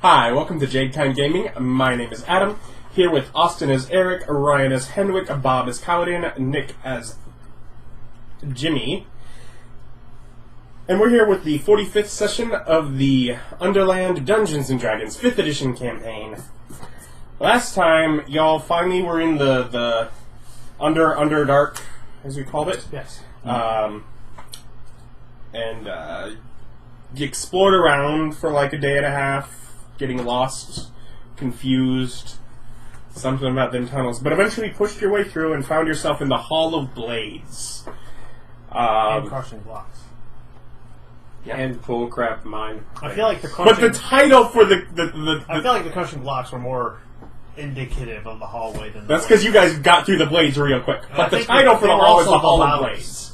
Hi, welcome to Jade Time Gaming. My name is Adam. Here with Austin as Erich, Ryan as Henwick, Bob as Kalidan, Nick as Jimmy. And we're here with the 45th session of the Underland Dungeons and Dragons 5th edition campaign. Last time, y'all finally were in the Underdark, as we called it. Yes. You explored around for like a day and a half, getting lost, confused, something about them tunnels, but eventually pushed your way through and found yourself in the Hall of Blades. And crushing blocks. Yeah. And bullcrap mine. I feel like the crushing... But the title for the I feel like the crushing blocks were more indicative of the hallway than the That's because you guys got through the blades real quick. But the title for the hall is the Hall of Blades.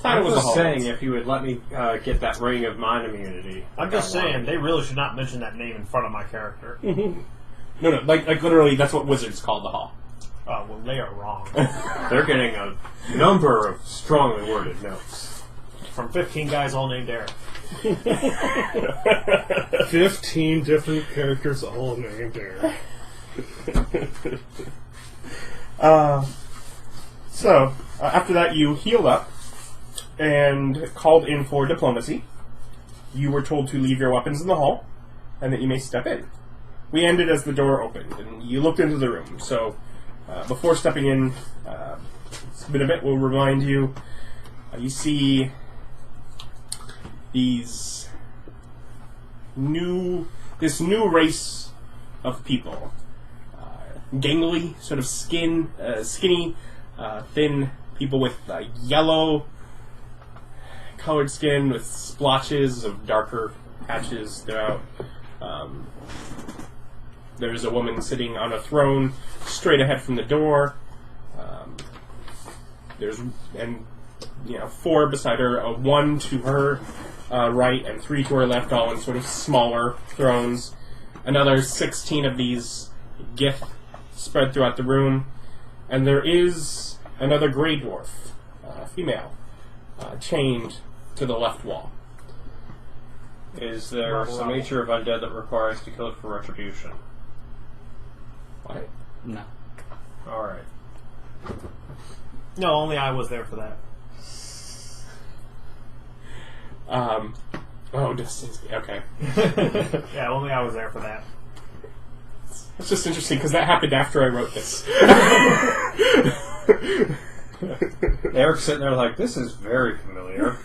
I was just saying, if you would let me get that ring of mine immunity. I'm just saying, they really should not mention that name in front of my character. No, like literally, that's what wizards call the hall. Oh, well, they are wrong. They're getting a number of strongly worded notes. From 15 guys all named Eric. 15 different characters all named Eric. So, after that, you healed up and called in for diplomacy. You were told to leave your weapons in the hall and that you may step in. We ended as the door opened, and you looked into the room. So, before stepping in, it's been a bit, we'll remind you, you see this new race of people. Gangly, sort of skinny, thin people with yellow colored skin with splotches of darker patches throughout. There's a woman sitting on a throne straight ahead from the door. There's four beside her, one to her right and three to her left, all in sort of smaller thrones. Another 16 of these Gith spread throughout the room, and there is another Grey Dwarf, female, chained to the left wall. Is there some nature of undead that requires to kill it for retribution? What? No. Alright. No, only I was there for that. Okay. Yeah, only I was there for that. It's just interesting because that happened after I wrote this. Eric's sitting there like, this is very familiar.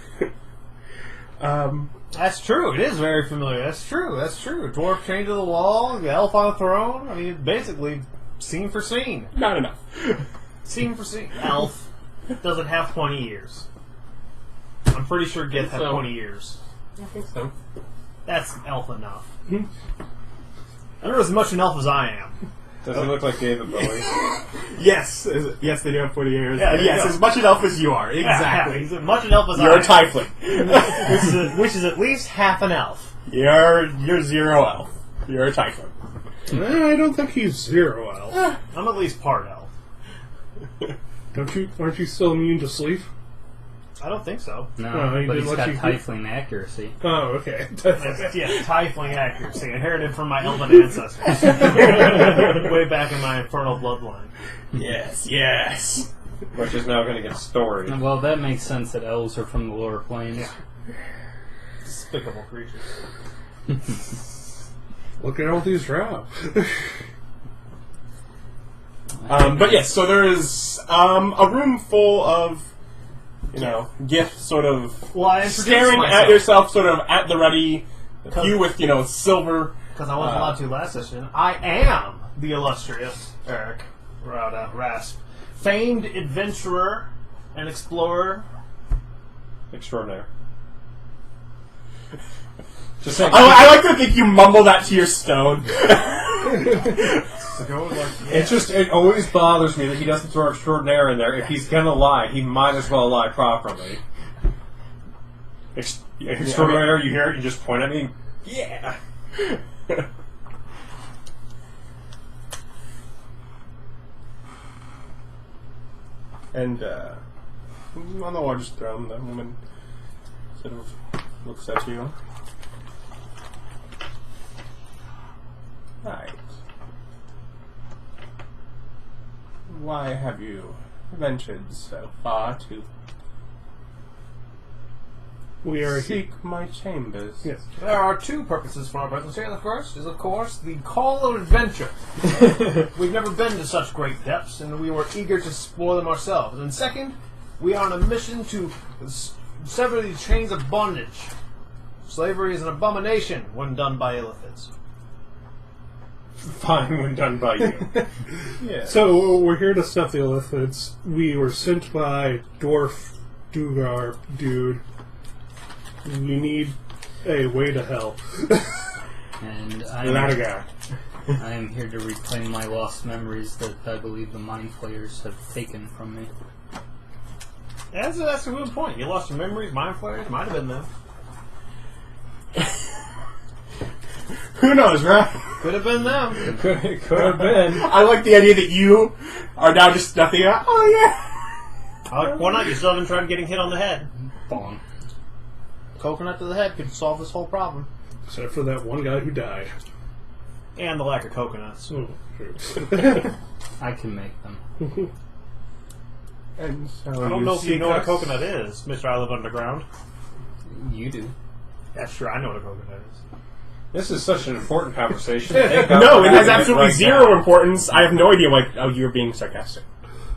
That's true. It is very familiar. That's true. Dwarf chained to the wall, the elf on a throne. I mean, basically, scene for scene. Not enough. Scene for scene. Elf doesn't have 20 years. I'm pretty sure Gith had 20 years. I think so. That's elf enough. They're as much an elf as I am. Does he look like David Bowie? Yes, they do have 40 years. Yeah, yes, as much an elf as you are. Exactly. Yeah, he's as much an elf as You're I a tiefling. am. which is at least half an elf. You're zero elf. You're a tiefling. I don't think he's zero elf. I'm at least part elf. Aren't you still immune to sleep? I don't think so. No, he but didn't he's let got you- tiefling accuracy. Oh, okay. Yes, tiefling accuracy, inherited from my elven ancestors. Way back in my infernal bloodline. Yes. Which is now going to get storied. Well, that makes sense that elves are from the lower planes. Yeah. Despicable creatures. Look at all these drops. But yes, so there is a room full of Gith sort of staring at yourself, sort of at the ready. You with silver. Because I wasn't allowed to last session. I am the illustrious Erich, Rauda, Raspe, famed adventurer and explorer. Extraordinaire. Just saying. I like to think you mumble that to your stone. It always bothers me that he doesn't throw extraordinaire in there. If he's gonna lie, he might as well lie properly. Extraordinaire, you hear it, you just point at me. Yeah. And on the largest throne. The woman sort of looks at you. Right. Why have you ventured so far to We are seek my chambers? Yes. There are two purposes for our presence here. The first is, of course, the call of adventure. We've never been to such great depths, and we were eager to explore them ourselves. And second, we are on a mission to sever these chains of bondage. Slavery is an abomination when done by illithids. Fine when done by you. Yeah. So we're here to stop the illithids. We were sent by Dwarf Dugar dude. We need a way to help. And Laduguer. I am here to reclaim my lost memories that I believe the Mind Flayers have taken from me. That's a good point. You lost your memories, mind flayers, might have been them. Who knows, right? Could have been them. It could have been. I like the idea that you are now just nothing. Oh yeah. Why not? You still haven't tried getting hit on the head. Bong. Coconut to the head could solve this whole problem. Except for that one guy who died. And the lack of coconuts. Oh, true. I can make them. And so I don't know if you know what a us- coconut is, Mr. I Live Underground. You do. Yeah, sure, I know what a coconut is. This is such an important conversation. No, it has absolutely zero importance. I have no idea why. Oh, you're being sarcastic.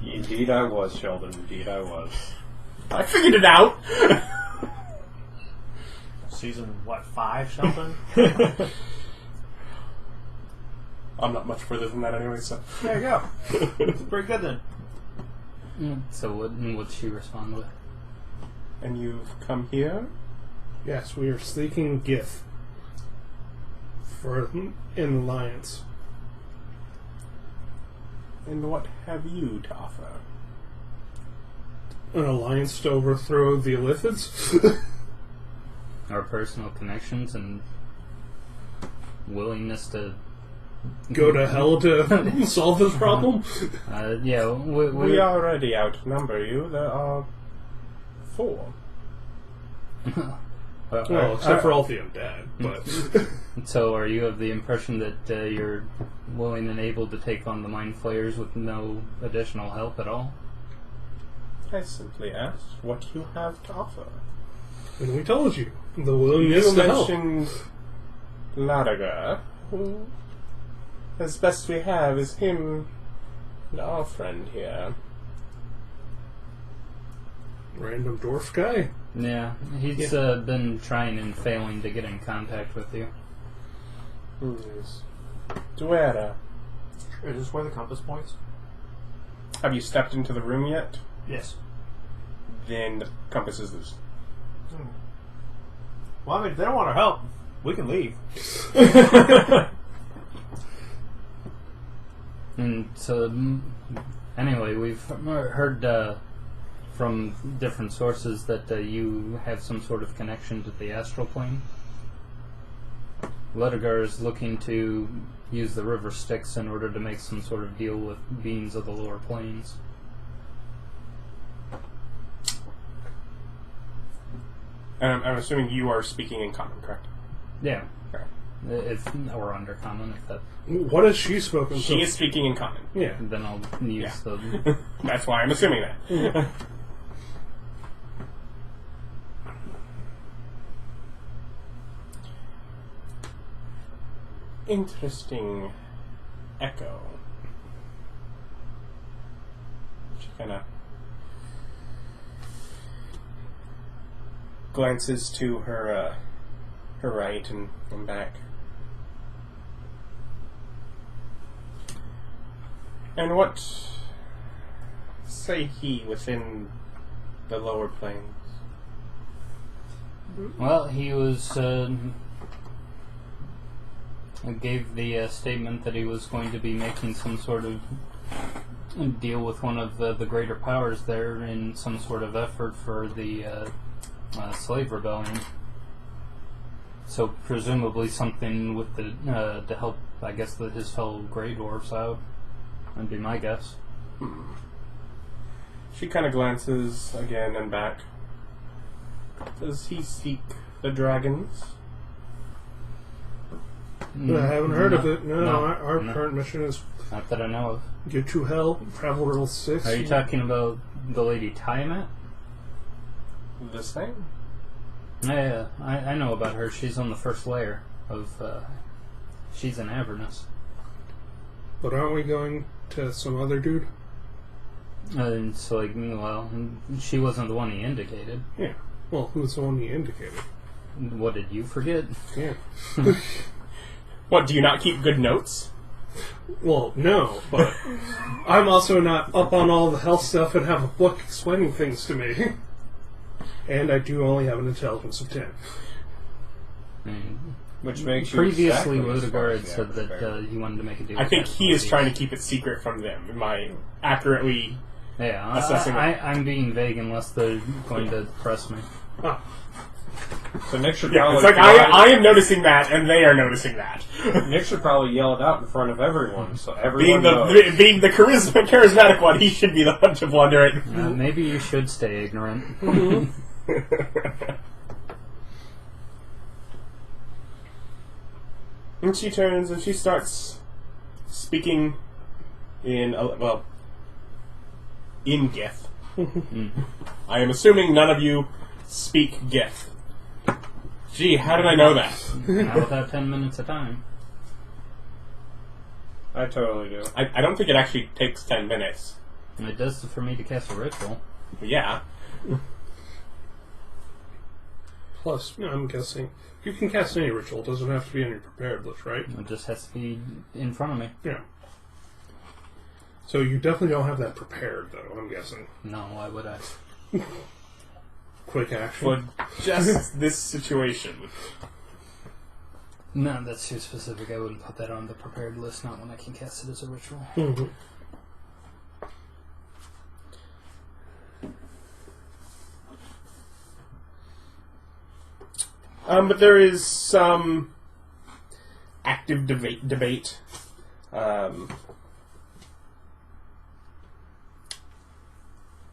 Indeed I was, Sheldon. Indeed I was. I figured it out. Season, 5, Sheldon? I'm not much further than that anyway, so. There you go. It's pretty good then. So what'd she respond with? And you've come here? Yes, we are seeking Gith for an alliance. And what have you to offer? An alliance to overthrow the illithids? Our personal connections and willingness to Go to hell to solve this problem? yeah, We already outnumber you. There are 4. Well, except for all the undead. But So are you of the impression that you're willing and able to take on the Mind Flayers with no additional help at all? I simply asked what you have to offer. and we told you the willingness You to help. mentioned Laduguer, who, as best we have, is him and our friend here. Random dwarf guy. Yeah, he's been trying and failing to get in contact with you. Yes. Duera, Is this where the compass points? have you stepped into the room yet? Yes. Then the compass is loose. Well, I mean, if they don't want our help, we can leave. And so, anyway, we've heard from different sources that you have some sort of connection to the astral plane. Laduguer is looking to use the river Styx in order to make some sort of deal with beings of the lower planes. And I'm assuming you are speaking in common, correct? Yeah. Correct. If, or undercommon, if that. What has she spoken? She is speaking in common. Yeah. Then I'll use Yeah. the. That's why I'm assuming that. Interesting echo. She kind of glances to her right and back. And what say he within the lower planes? Well, he was. Gave the statement that he was going to be making some sort of deal with one of the greater powers there in some sort of effort for the slave rebellion. So presumably something with the to help, I guess, his fellow Grey Dwarfs out. That'd be my guess. She kind of glances again and back. Does he seek the dragons? I haven't heard of it. No, No. our No. current mission is Not that I know of. get to hell, travel to 6. Are you talking about the lady Tiamat? The same? Yeah, I know about her. She's on the first layer of. She's in Avernus. But aren't we going to some other dude? And so, like, well, she wasn't the one he indicated. Yeah. Well, who's the one you indicated? What did you forget? Yeah. What, do you not keep good notes? Well, no, but I'm also not up on all the health stuff and have a book explaining things to me. And I do only have an intelligence of 10. Which makes you Previously, exactly as far Laduguer as had the said that prepared. he wanted to make a deal. I with think that he is lady. trying to keep it secret from them. Am I accurately... Yeah, assessing it. I'm being vague unless they're going to press me. Ah, So Nick should Yeah, probably it's like I am noticing that, and they are noticing that. Nick should probably yell it out in front of everyone, so being everyone knows. being the charismatic one, he should be the one to blunder it. Maybe you should stay ignorant. And she turns and she starts speaking in in Gith. I am assuming none of you speak Gith. Gee, how did I know that? Not without 10 minutes of time. I totally do. I don't think it actually takes 10 minutes. And it does for me to cast a ritual. Yeah. plus, I'm guessing you can cast any ritual. It doesn't have to be on your prepared list, right? It just has to be in front of me. Yeah. So you definitely don't have that prepared, though, I'm guessing. No, why would I? Quick action. For just this situation. No, that's too specific. I wouldn't put that on the prepared list, not when I can cast it as a ritual. Mhm. But there is some active debate.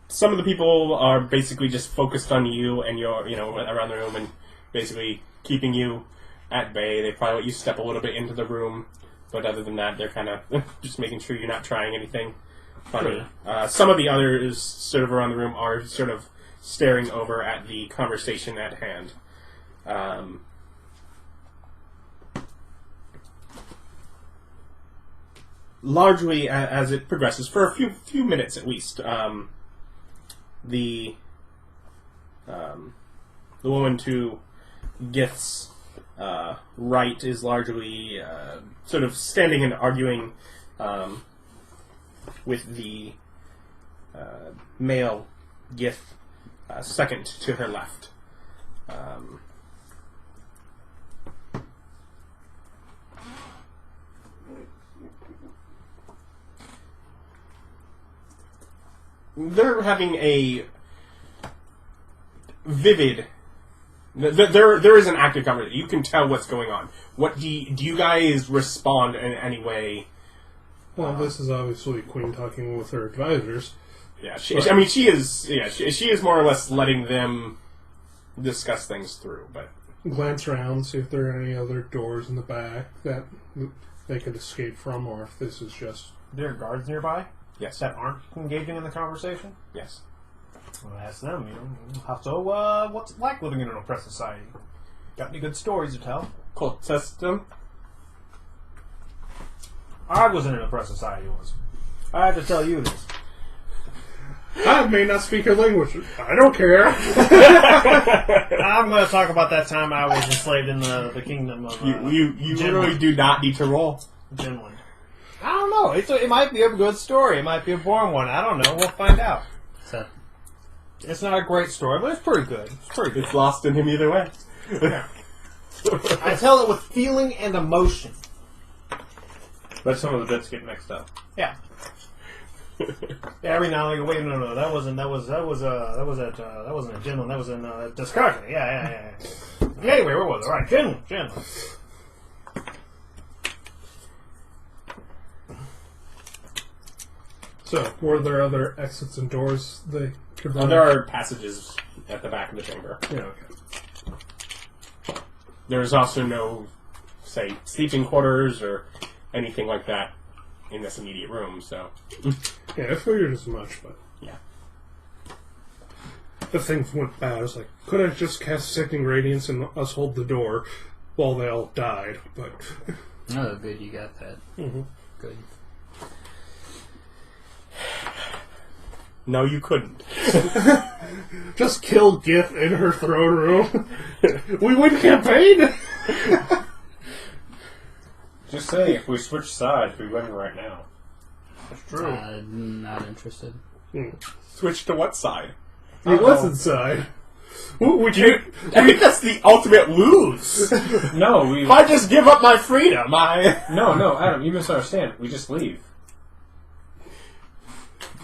Some of the people are basically just focused on you and your, around the room and basically keeping you at bay. They probably let you step a little bit into the room, but other than that, they're kind of just making sure you're not trying anything funny. Some of the others sort of around the room are sort of staring over at the conversation at hand. Largely, as it progresses, for a few minutes at least, the woman to Gith's right is largely sort of standing and arguing with the male Gith second to her left. They're having a vivid... There is an active conversation. You can tell what's going on. What do you guys respond in any way? Well, this is obviously Queen talking with her advisors. Yeah, she is more or less letting them discuss things through. But Glance around, see if there are any other doors in the back that they could escape from, or if this is just... There are guards nearby yes, that aren't engaging in the conversation. yes. I'll ask them, so what's it like living in an oppressed society? Got any good stories to tell? Cult system. I was in an oppressed society once. I have to tell you this. I may not speak your language. I don't care. I'm going to talk about that time I was enslaved in the kingdom of You really do not need to roll. Finland. I don't know. It might be a good story. It might be a boring one. I don't know. We'll find out. So, It's not a great story, but it's pretty good. It's pretty good. It's lost in him either way. I tell it with feeling and emotion. But some of the bits get mixed up. Yeah. Every now and then, wait, no, that wasn't a Finland. That was in discussion. Yeah. Anyway, where was it? Right, Finland. So, were there other exits and doors they could run? There are passages at the back of the chamber. Yeah, okay. There's also no, say, sleeping quarters or anything like that in this immediate room, so... Yeah, I figured as much, but... Yeah. If things went bad, I was like, could I just cast Sickening Radiance and us hold the door while they all died? But... Oh, good, you got that. Mm-hmm. Good. No, you couldn't. Just kill Gith in her throne room. We win campaign! Just saying, if we switch sides, we win right now. That's true. Not interested. Switch to what side? He was inside. Would you... I think that's the ultimate lose. No, we... If I just give up my freedom, No, Adam, you misunderstand. We just leave.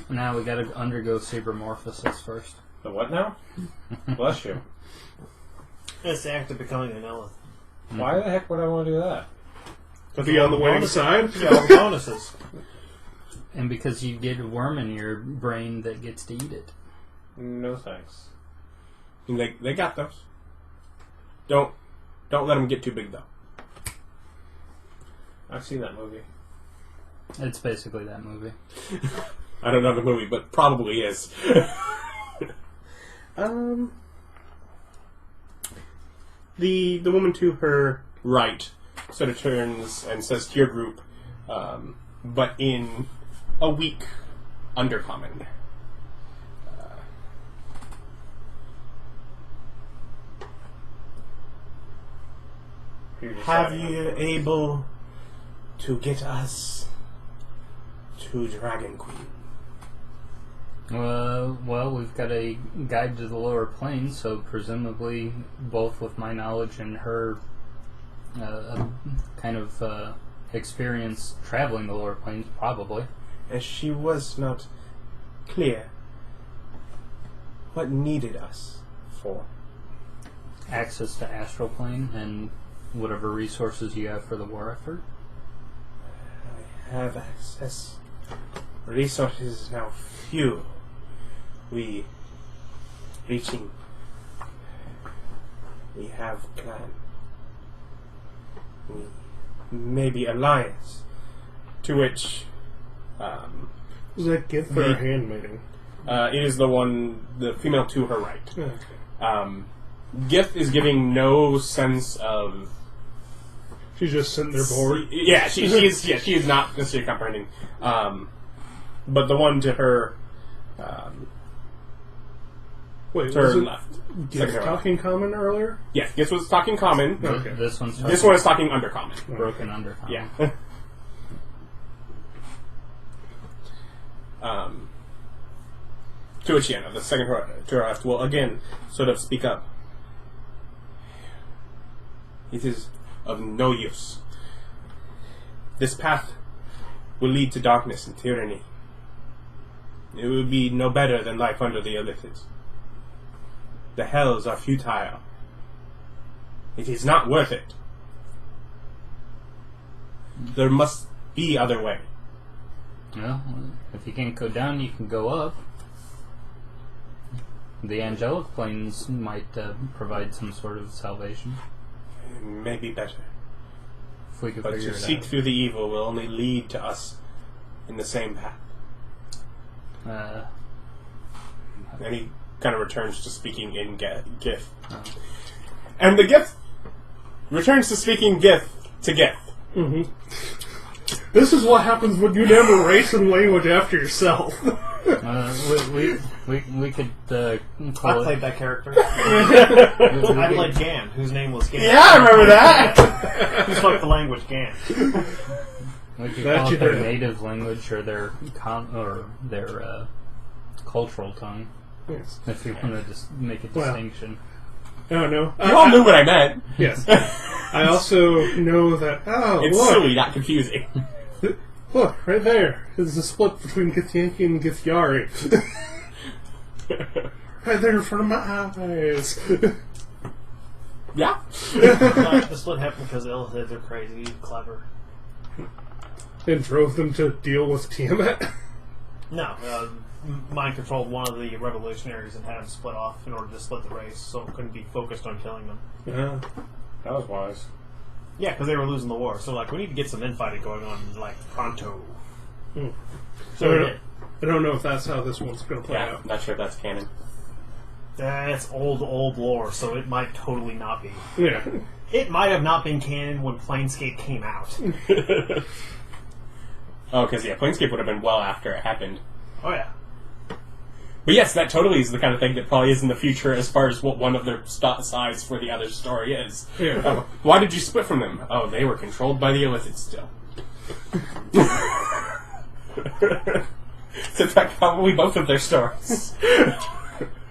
Now we gotta undergo sabermorphosis first. The what now? Bless you. It's the act of becoming an Elith. Why the heck would I want to do that? To be on the winning side? Yeah, all the bonuses. And because you get a worm in your brain that gets to eat it. No thanks. They got those. Don't let them get too big, though. I've seen that movie. It's basically that movie. I don't know the movie, but probably is. The woman to her right sort of turns and says to your group, but in a weak undercommon. Have you able to get us to Dragon Queen? Well, we've got a guide to the lower planes, so presumably, both with my knowledge and her kind of experience traveling the lower planes, probably. As she was not clear what needed us for. Access to astral plane and whatever resources you have for the war effort. I have access. Resources now few. We reaching. We have clan. We maybe alliance. To which Was that Gith or a handmaiden? it is the female to her right. Okay. Gith is giving no sense of. She's just sitting there bored. Yeah, she is not necessarily comprehending. But the one to her. Wait, to her wasn't left. Gith Second to her talking common earlier? Yeah, Gith was talking common. Okay. This one's This one is talking undercommon. broken undercommon. Yeah. To which, yeah, the second to her left will again sort of speak up. It is of no use. This path will lead to darkness and tyranny. It will be no better than life under the Illithids. The hells are futile. It is not worth it. There must be other way. Well, if you can't go down, you can go up. The angelic planes might provide some sort of salvation. Maybe better. If we could But figure to it seek out. through the evil will only lead to us in the same path. And he kind of returns to speaking in Gith. And the Gith returns to speaking Gith to Gith. Mm-hmm. This is what happens when you name a race and language after yourself. We could I call played it. that character. I played Gan, whose name was Gan. Yeah, I remember that! Who spoke the language Gan. We could That call you it their heard. native language or their cultural tongue, Yes. if you want to just make a Well. distinction. I don't know. You all knew what I meant. Yes. I also know that. Oh, It's look. silly, not confusing. Look, right there. There's a split between Githyanki and Githyari. Right there in front of my eyes. Yeah? The split happened because Illithids are crazy, clever. And drove them to deal with Tiamat. No, mind controlled one of the revolutionaries and had him split off in order to split the race, so it couldn't be focused on killing them. That was wise. Yeah, because they were losing the war. So, like, we need to get some infighting going on, like, pronto. So we did. I don't know if that's how this one's going to play out. I'm not sure if that's canon. That's old lore, so it might totally not be. Yeah. It might have not been canon when Planescape came out. Oh, because, Planescape would have been well after it happened. Oh, yeah. But yes, that totally is the kind of thing that probably is in the future as far as what one of their sides for the other story is. Yeah. Oh, why did you split from them? Oh, they were controlled by the Illithid still. So in fact, probably both of their stories.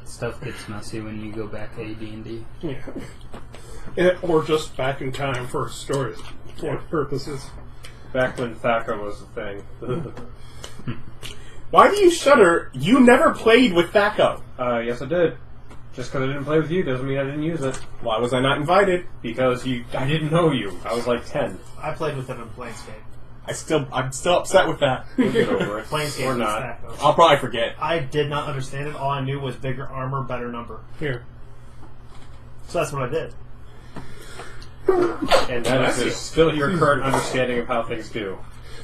Stuff gets messy when you go back AD&D. Yeah. Or just back in time for story purposes. Back when Thacker was a thing. Why do you shudder? You never played with Thaco. Yes, I did. Just because I didn't play with you doesn't mean I didn't use it. Why was I not invited? Because I didn't know you. I was like 10. I played with them in Planescape. I'm still upset with that. We'll get over it. Planescape Or was not. Thackos. I'll probably forget. I did not understand it. All I knew was bigger armor, better number. Here. So that's what I did. And that is still your current understanding of how things do.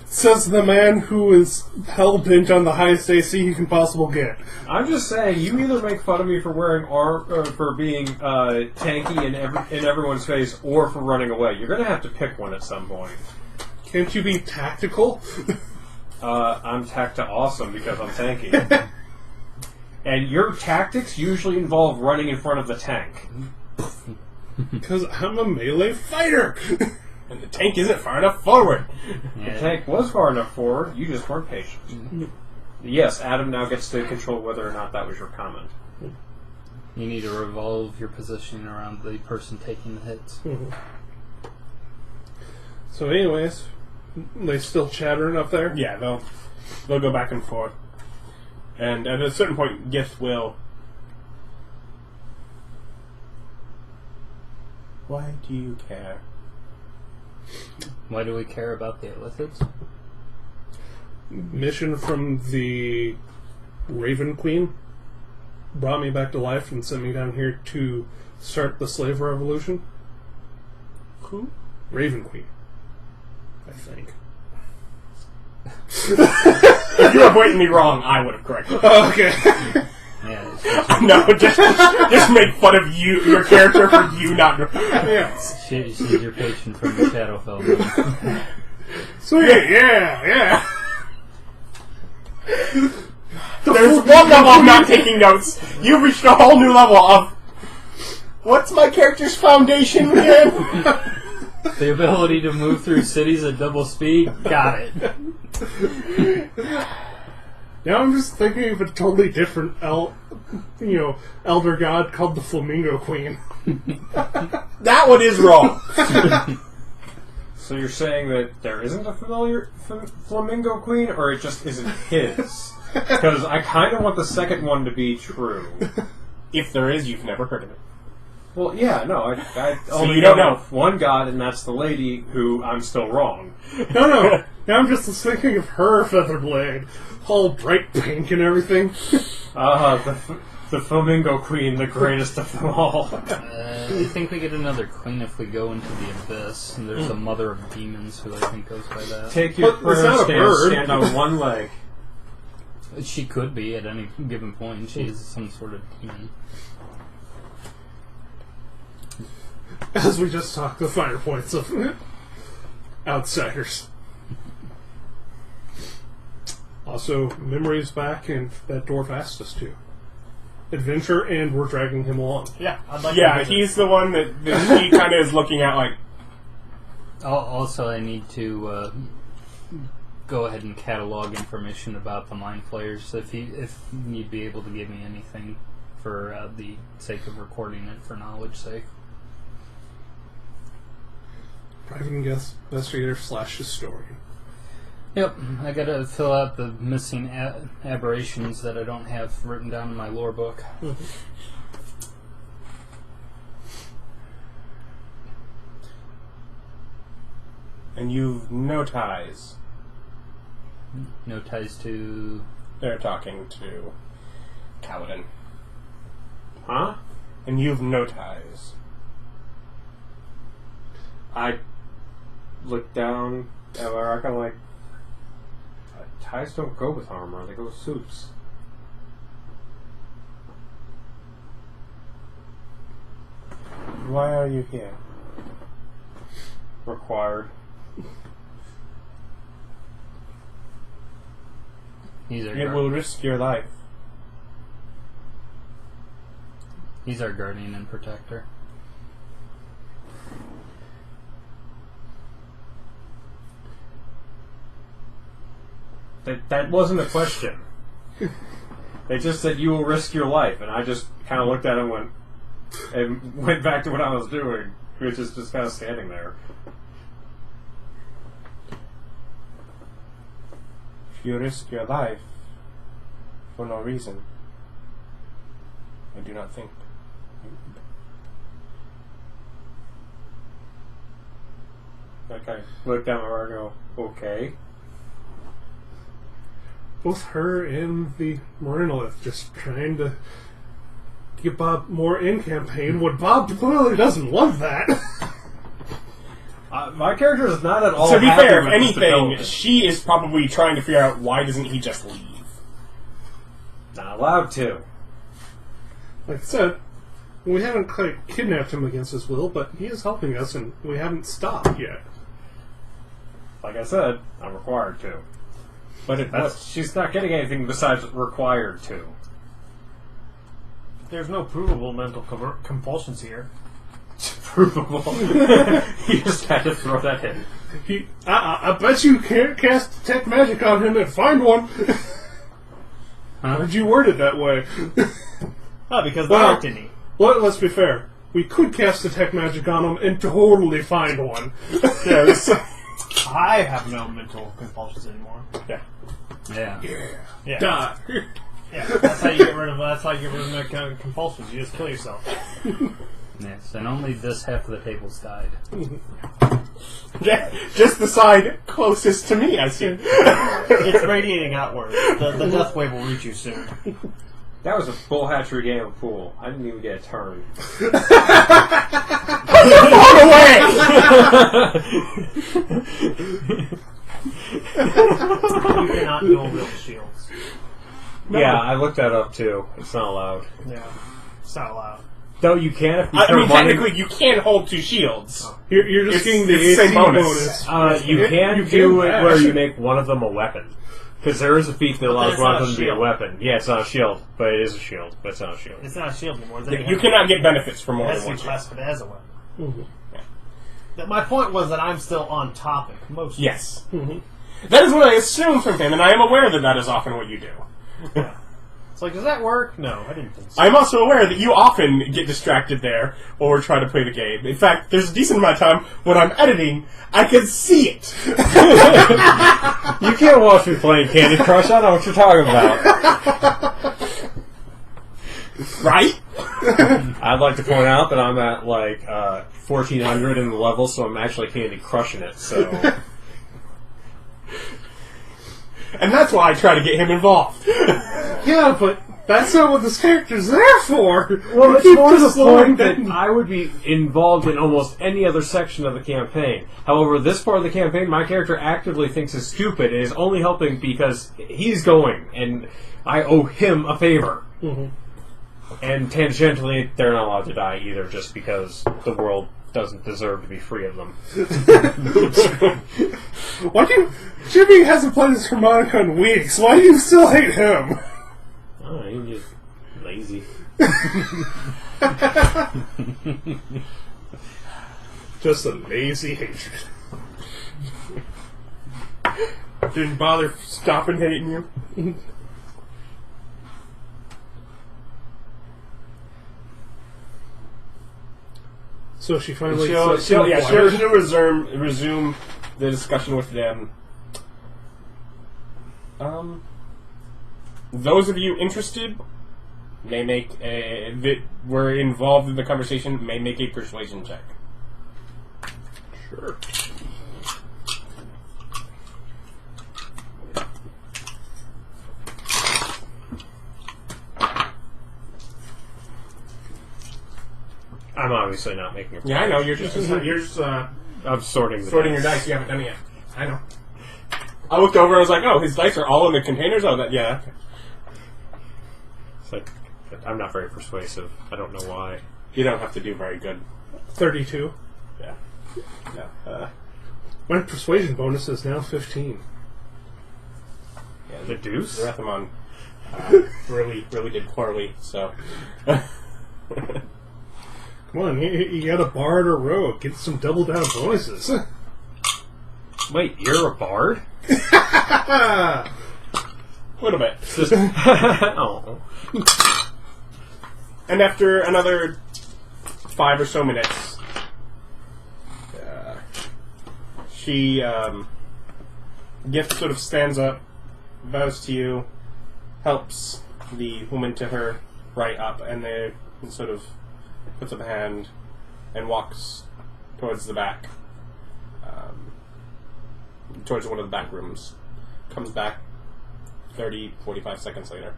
Says the man who is hell-bent on the highest AC he can possibly get. I'm just saying, you either make fun of me for wearing for being tanky in everyone's face, or for running away. You're going to have to pick one at some point. Can't you be tactical? I'm tacta awesome because I'm tanky. And your tactics usually involve running in front of the tank. Because I'm a melee fighter. And the tank isn't far enough forward. The tank was far enough forward, you just weren't patient. Yes, Adam now gets to control whether or not that was your comment. You need to revolve your positioning around the person taking the hits. So anyways, they still chattering up there? Yeah, they'll go back and forth. And at a certain point, Gith will... Why do you care? Why do we care about the Illithids? Mission from the Raven Queen brought me back to life and sent me down here to start the slave revolution. Who? Raven Queen, I think. If you were pointing me wrong, I would have corrected you. Okay. Yeah, No, just make fun of your character for you not... Yeah. she's your patient from the Shadowfell. Sweet, yeah. There's one level of not taking notes. You've reached a whole new level of... What's my character's foundation again? The ability to move through cities at double speed? Got it. Now I'm just thinking of a totally different elder god called the Flamingo Queen. That one is wrong. So you're saying that there isn't a familiar Flamingo Queen, or it just isn't his? Because I kind of want the second one to be true. If there is, you've never heard of it. Well, yeah, no, I So only you don't know. one god, and that's the lady who I'm still wrong. No. Now I'm just thinking of her Featherblade, all bright pink and everything. The Flamingo Queen, the greatest of them all. I think we get another queen if we go into the abyss. And there's a mother of demons who I think goes by that. Take your But it's not a prayer bird. stand on one leg. She could be at any given point. She is some sort of demon. As we just talked, the finer points of outsiders. Also, memories back, and that dwarf asked us to. Adventure, and we're dragging him along. Yeah, I'd like Yeah, to visit. he's the one that he kind of is looking at like... Also, I need to go ahead and catalog information about the Mind Flayers. If you'd be able to give me anything for the sake of recording it for knowledge sake. Private investigator / historian. Yep, I gotta fill out the missing aberrations that I don't have written down in my lore book. And you've no ties. No ties to... They're talking to Kalidan. Huh? And you've no ties. I look down at Erich, I'm like, ties don't go with armor, they go with suits. Why are you here? Required. He's our It will risk your life. He's our guardian and protector. That wasn't a question. They just said you will risk your life, and I just kind of looked at him and went back to what I was doing, which is just kind of standing there. If you risk your life for no reason, I do not think you would. Like, I looked down at her and go, okay. Both her and the Marinolith just trying to get Bob more in campaign when Bob clearly doesn't love that. My character is not at all To be happy fair, if with this anything, development. she is probably trying to figure out why doesn't he just leave. Not allowed to. Like I said, we haven't quite kidnapped him against his will, but he is helping us and we haven't stopped yet. Like I said, I'm required to. But She's not getting anything besides required to. There's no provable mental compulsions here. Provable. You just had to throw that in. I bet you can't cast detect magic on him and find one. Huh? Did you word it that way? Oh, because Well- there aren't any. Let's be fair. We could cast detect magic on him and totally find one. I have no mental compulsions anymore. Yeah. Yeah. Die. Yeah, that's how you get rid of that kind of compulsions. You just kill yourself. Yes, and only this half of the table's died. just the side closest to me, I see. It's radiating outward. The death wave will reach you soon. That was a full hatchery game of pool. I didn't even get a turn. You cannot dual wield shields. No. Yeah, I looked that up too. It's not allowed. Yeah, it's not allowed. Though you can if you I start mean, running. technically, you can hold two shields. You're just It's- getting the it's the AC same bonus. bonus. You can You do can it where dash. you make one of them a weapon. Because there is a feat that allows it's one not of a them to be a shield. weapon. Yeah, it's not a shield, but it is a shield. But it's not a shield. It's not a shield anymore. You cannot get benefits from It more has than to one be shield. classified as a weapon. Mhm. My point was that I'm still on topic. Most. Yes. That is what I assume from him, and I am aware that that is often what you do. Yeah. It's like, does that work? No, I didn't think so. I'm also aware that you often get distracted there while we're trying to play the game. In fact, there's a decent amount of time when I'm editing, I can see it. You can't watch me playing Candy Crush. I know what you're talking about. Right? I'd like to point out that I'm at like 1400 in the level, so I'm actually Candy Crushing it. So And that's why I try to get him involved. Yeah, but that's not what this character's there for. well, it's Keep more to the slowing point that down. I would be involved in almost any other section of the campaign. However, this part of the campaign, my character actively thinks is stupid and is only helping because he's going, and I owe him a favor. Mhm. And tangentially, they're not allowed to die either, just because the world doesn't deserve to be free of them. Why do you... Jimmy hasn't played this harmonica in weeks. Why do you still hate him? Oh, you're just lazy. Just a lazy hatred. Didn't bother stopping hating you. So she finally... She'll resume the discussion with them. Those of you interested may make that were involved in the conversation may make a persuasion check. Sure. I'm obviously not making a Yeah, I know. You're just I'm sorting the sorting your dice. You haven't done it yet. I know. I looked over and I was like, oh, his dice are all in the containers? Oh, that, yeah. Okay. It's like, I'm not very persuasive. I don't know why. You don't have to do very good. 32. Yeah. No. My persuasion bonus is now 15. Yeah, The deuce? Zerathimon really did poorly, so... Come on, you got a bard or rogue. Get some double down bonuses. Wait, you're a bard? A little bit. Oh. And after another 5 or so minutes, she, Gith sort of stands up, bows to you, helps the woman to her right up, and they sort of puts up a hand and walks towards the back, towards one of the back rooms. Comes back 30, 45 seconds later.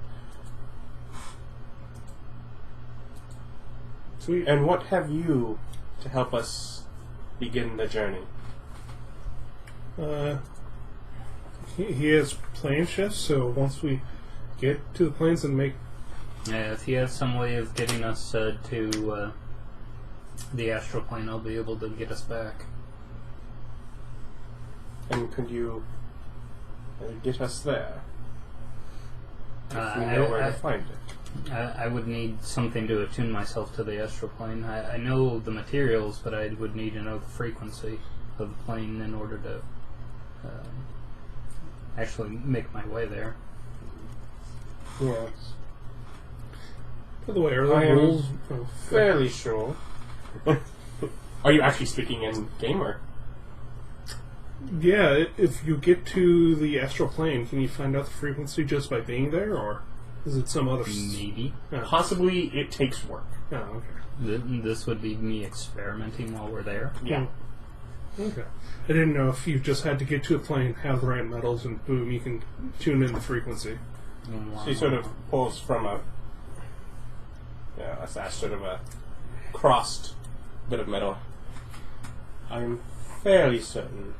Sweet. And what have you to help us begin the journey? He has plane shifts, so once we get to the planes and make... Yeah, if he has some way of getting us to the astral plane, I'll be able to get us back. And could you get us there? If Uh, we know I- where I- to find it. I would need something to attune myself to the astral plane. I know the materials, but I would need to know the frequency of the plane in order to actually make my way there. Yes. By the way, are I there am rules? fairly sure. Are you actually speaking in game or? Yeah, if you get to the astral plane, can you find out the frequency just by being there, or is it some other... Maybe. Possibly it takes work. Oh, okay. This would be me experimenting while we're there. Yeah. Okay. I didn't know if you just had to get to a plane, have the right metals, and boom, you can tune in the frequency. She sort of pulls from a sort of a crossed bit of metal. I'm fairly certain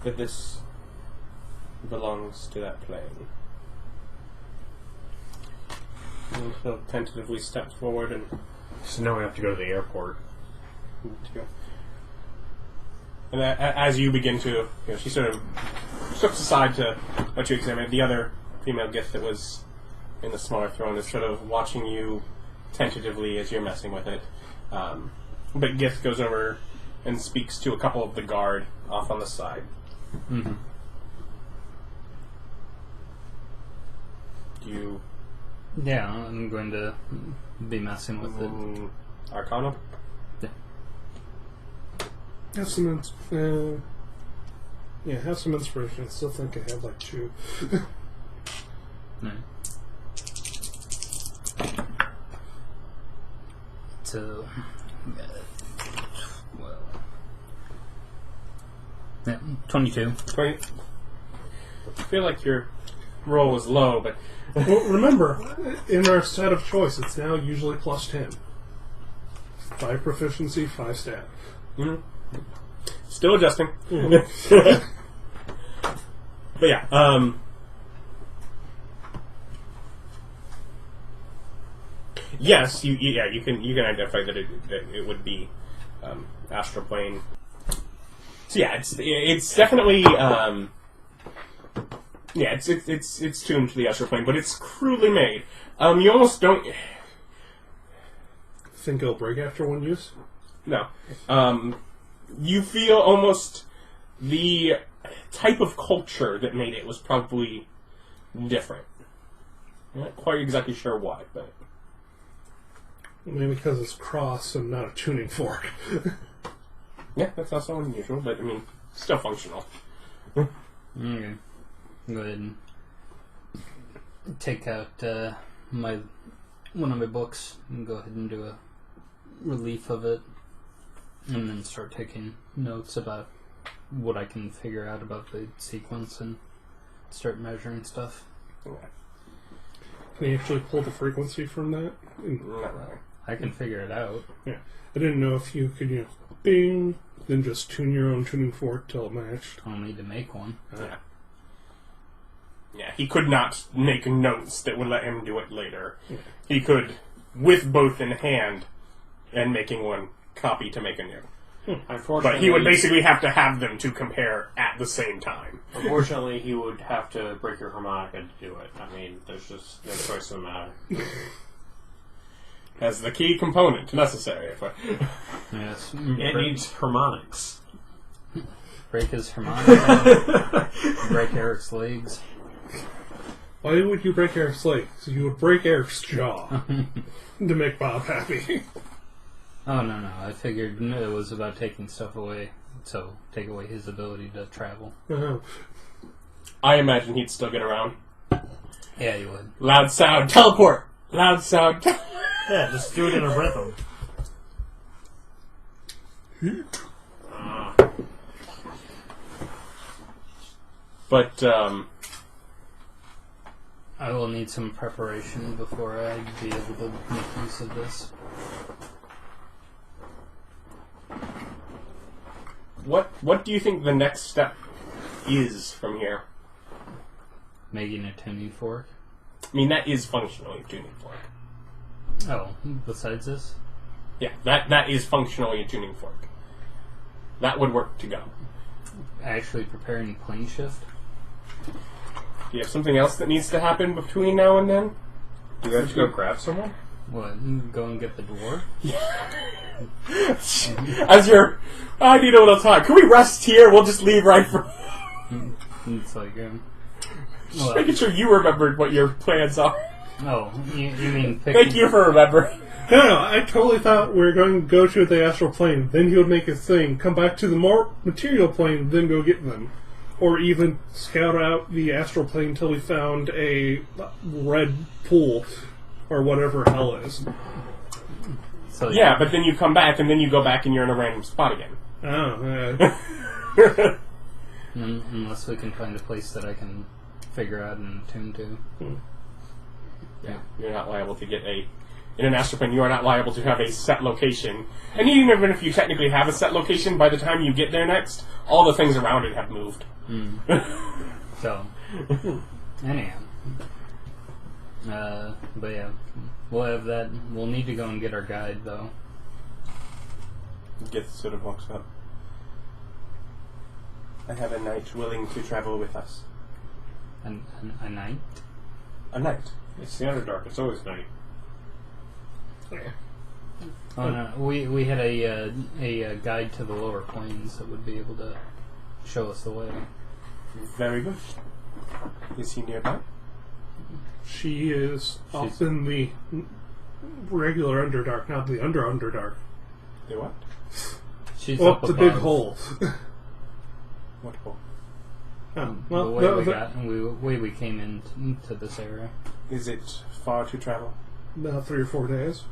that this belongs to that plane. And he'll tentatively step forward and So now we have to go to the airport. And as you begin to, she sort of steps aside to let you examine it. The other female Gith that was in the smaller throne is sort of watching you tentatively as you're messing with it. But Gith goes over and speaks to a couple of the guard off on the side. Mm-hmm. Do you... Yeah, I'm going to be messing with it. Arcana? Have some, have some inspiration. I still think I have like 2. No. So, well, yeah, 22. 20. I feel like your roll was low, but... Well, remember, in our set of choice, it's now usually plus 10. 5 proficiency, 5 stat. Mm-hmm. Still adjusting. But yeah, yes, you can identify that it would be astral plane. So yeah, it's definitely it's tuned to the astral plane, but it's crudely made. You almost don't Think it'll break after 1 use? no. You feel almost the type of culture that made it was probably different. I'm not quite exactly sure why, but... Maybe because it's cross and not a tuning fork. Yeah, that's also unusual, but I mean, still functional. Okay. Go ahead and take out one of my books and go ahead and do a relief of it. And then start taking notes about what I can figure out about the sequence and start measuring stuff. Yeah. Can you actually pull the frequency from that? Not really. I can figure it out. Yeah. I didn't know if you could, bing, then just tune your own tuning fork till it matched. I'll need to make one. Yeah. Yeah, he could not make notes that would let him do it later. Yeah. He could, with both in hand, and making one copy to make a new. Unfortunately, But he would basically have to have them to compare at the same time. Unfortunately, he would have to break your harmonica to do it. I mean, there's just no choice in the matter. As the key component necessary. Yes. It needs harmonics. Break his harmonica. Break Eric's legs. Why would you break Eric's leg? So you would break Eric's jaw to make Bob happy. Oh, no. I figured it was about taking stuff away. So, take away his ability to travel. I imagine he'd still get around. Yeah, you would. Loud sound, teleport! Loud sound, Yeah, just do it in a rhythm. But, I will need some preparation before I'd be able to make use of this. what do you think the next step is from here? Making a tuning fork. I mean, that is functionally a tuning fork. Oh, besides this? Yeah, that is functionally a tuning fork. That would work to go. Actually preparing plane shift? Do you have something else that needs to happen between now and then? Do you have to go grab someone? What? Go and get the dwarf? As you're... I need a little time. Can we rest here? We'll just leave right for... It's like, Just making sure you remembered what your plans are. oh, you mean picking... Thank you for remembering. No, I totally thought we were going to go to the astral plane, then he would make his thing, come back to the more material plane, then go get them. Or even scout out the astral plane till we found a red pool, or whatever hell is. So, Yeah, but then you come back, and then you go back and you're in a random spot again. Oh, Unless we can find a place that I can figure out and tune to. Yeah, you're not liable to get a... In an astral plane, you are not liable to have a set location. And even if you technically have a set location, by the time you get there next, all the things around it have moved. So, anyhow. But yeah, we'll have that. We'll need to go and get our guide, though. Gith sort of walks up. I have a knight willing to travel with us. A knight? A knight? It's the Underdark. It's always night. Oh no, we had a guide to the lower planes that would be able to show us the way. Very good. Is he nearby? she is up in the regular Underdark, not the Underdark. The what? She's Oh, up the above. big hole. What hole? The way we came into this area. Is it far to travel? About 3 or 4 days.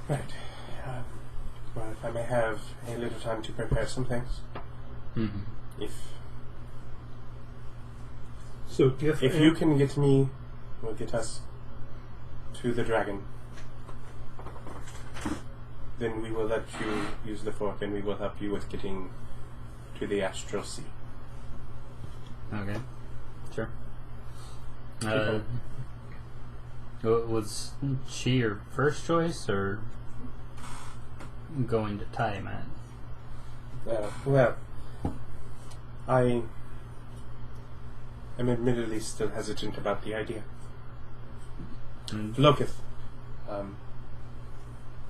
Right. Well, if I may have a little time to prepare some things. Mm-hmm. So Gith If you can get me, or get us to the dragon, then we will let you use the fork and we will help you with getting to the Astral Sea. Okay. Sure. Was she your first choice, or going to Tiamat? Well, I am admittedly still hesitant about the idea. Lokith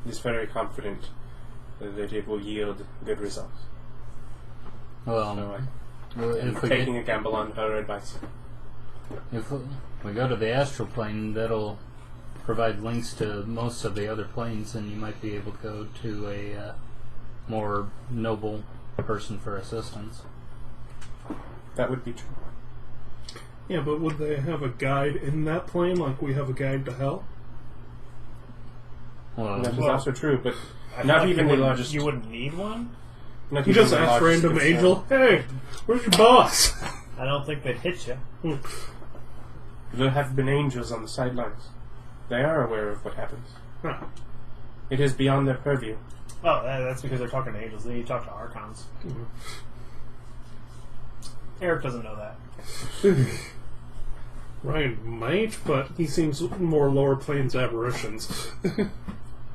is very confident that it will yield good results. Well, So if we taking a gamble on her advice. If we go to the astral plane, that'll provide links to most of the other planes, and you might be able to go to a more noble person for assistance. That would be true. Yeah, but would they have a guide in that plane like we have a guide to hell? Well, That is also true, but not even the largest. You wouldn't need one? Not You even just the ask largest random concern. angel, hey, where's your boss? I don't think they'd hit you. There have been angels on the sidelines. They are aware of what happens. Huh. It is beyond their purview. Oh, that's because they're talking to angels. They need to talk to archons. Mhm. Erich doesn't know that. Ryan might, but he seems more lower planes aberrations.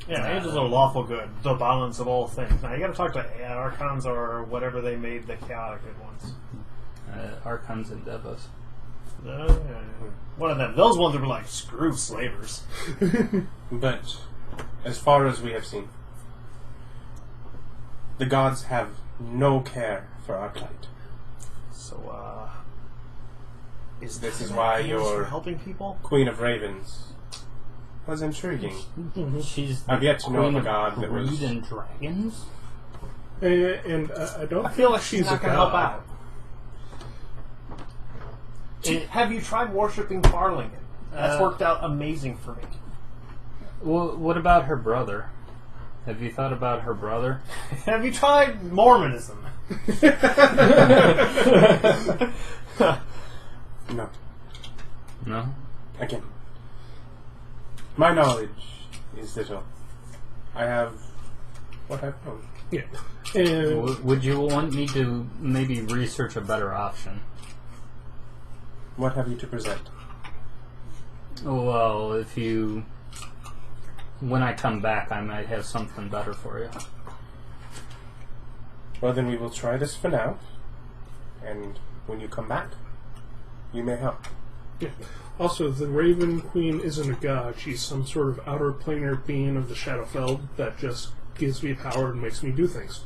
Yeah, angels are lawful good, the balance of all things. Now you gotta talk to archons or whatever they made the chaotic good ones. Archons and Devas. One of them. Those ones are like, screw slavers. But, as far as we have seen, the gods have no care for our plight. So, This is why angels for your helping people? Queen of Ravens was intriguing. She's I've yet to know of Queen a god that was... Greed and Dragons? And I don't I feel like she's she's not a going to god. help out. Have you tried worshipping Farlingen? That's worked out amazing for me. Well, what about her brother? Have you thought about her brother? Have you tried Mormonism? No. No? Again. My knowledge is little. I have what I've known. Yeah. And Would you want me to maybe research a better option? What have you to present? Well, if you... When I come back, I might have something better for you. Well, then we will try this for now. And when you come back, you may help. yeah. Also, the Raven Queen isn't a god. She's some sort of outer planar being of the Shadowfell that just gives me power and makes me do things.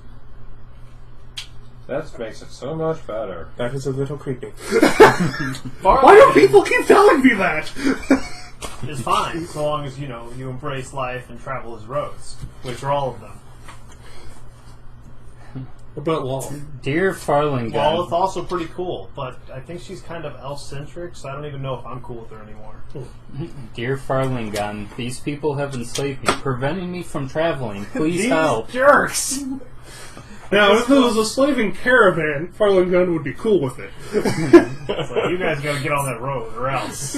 That makes it so much better. That is a little creepy. Why do people keep telling me that? It's fine, so long as, you embrace life and travel as roads, which are all of them. About law. Dear Farlingham, Well, it's also pretty cool, but I think she's kind of elf-centric, so I don't even know if I'm cool with her anymore. Dear Farlingham, these people have enslaved me, preventing me from traveling. Please These help. jerks! Now, if it was a slaving caravan, Farlingham would be cool with it. It's like, you guys gotta get on that road, or else.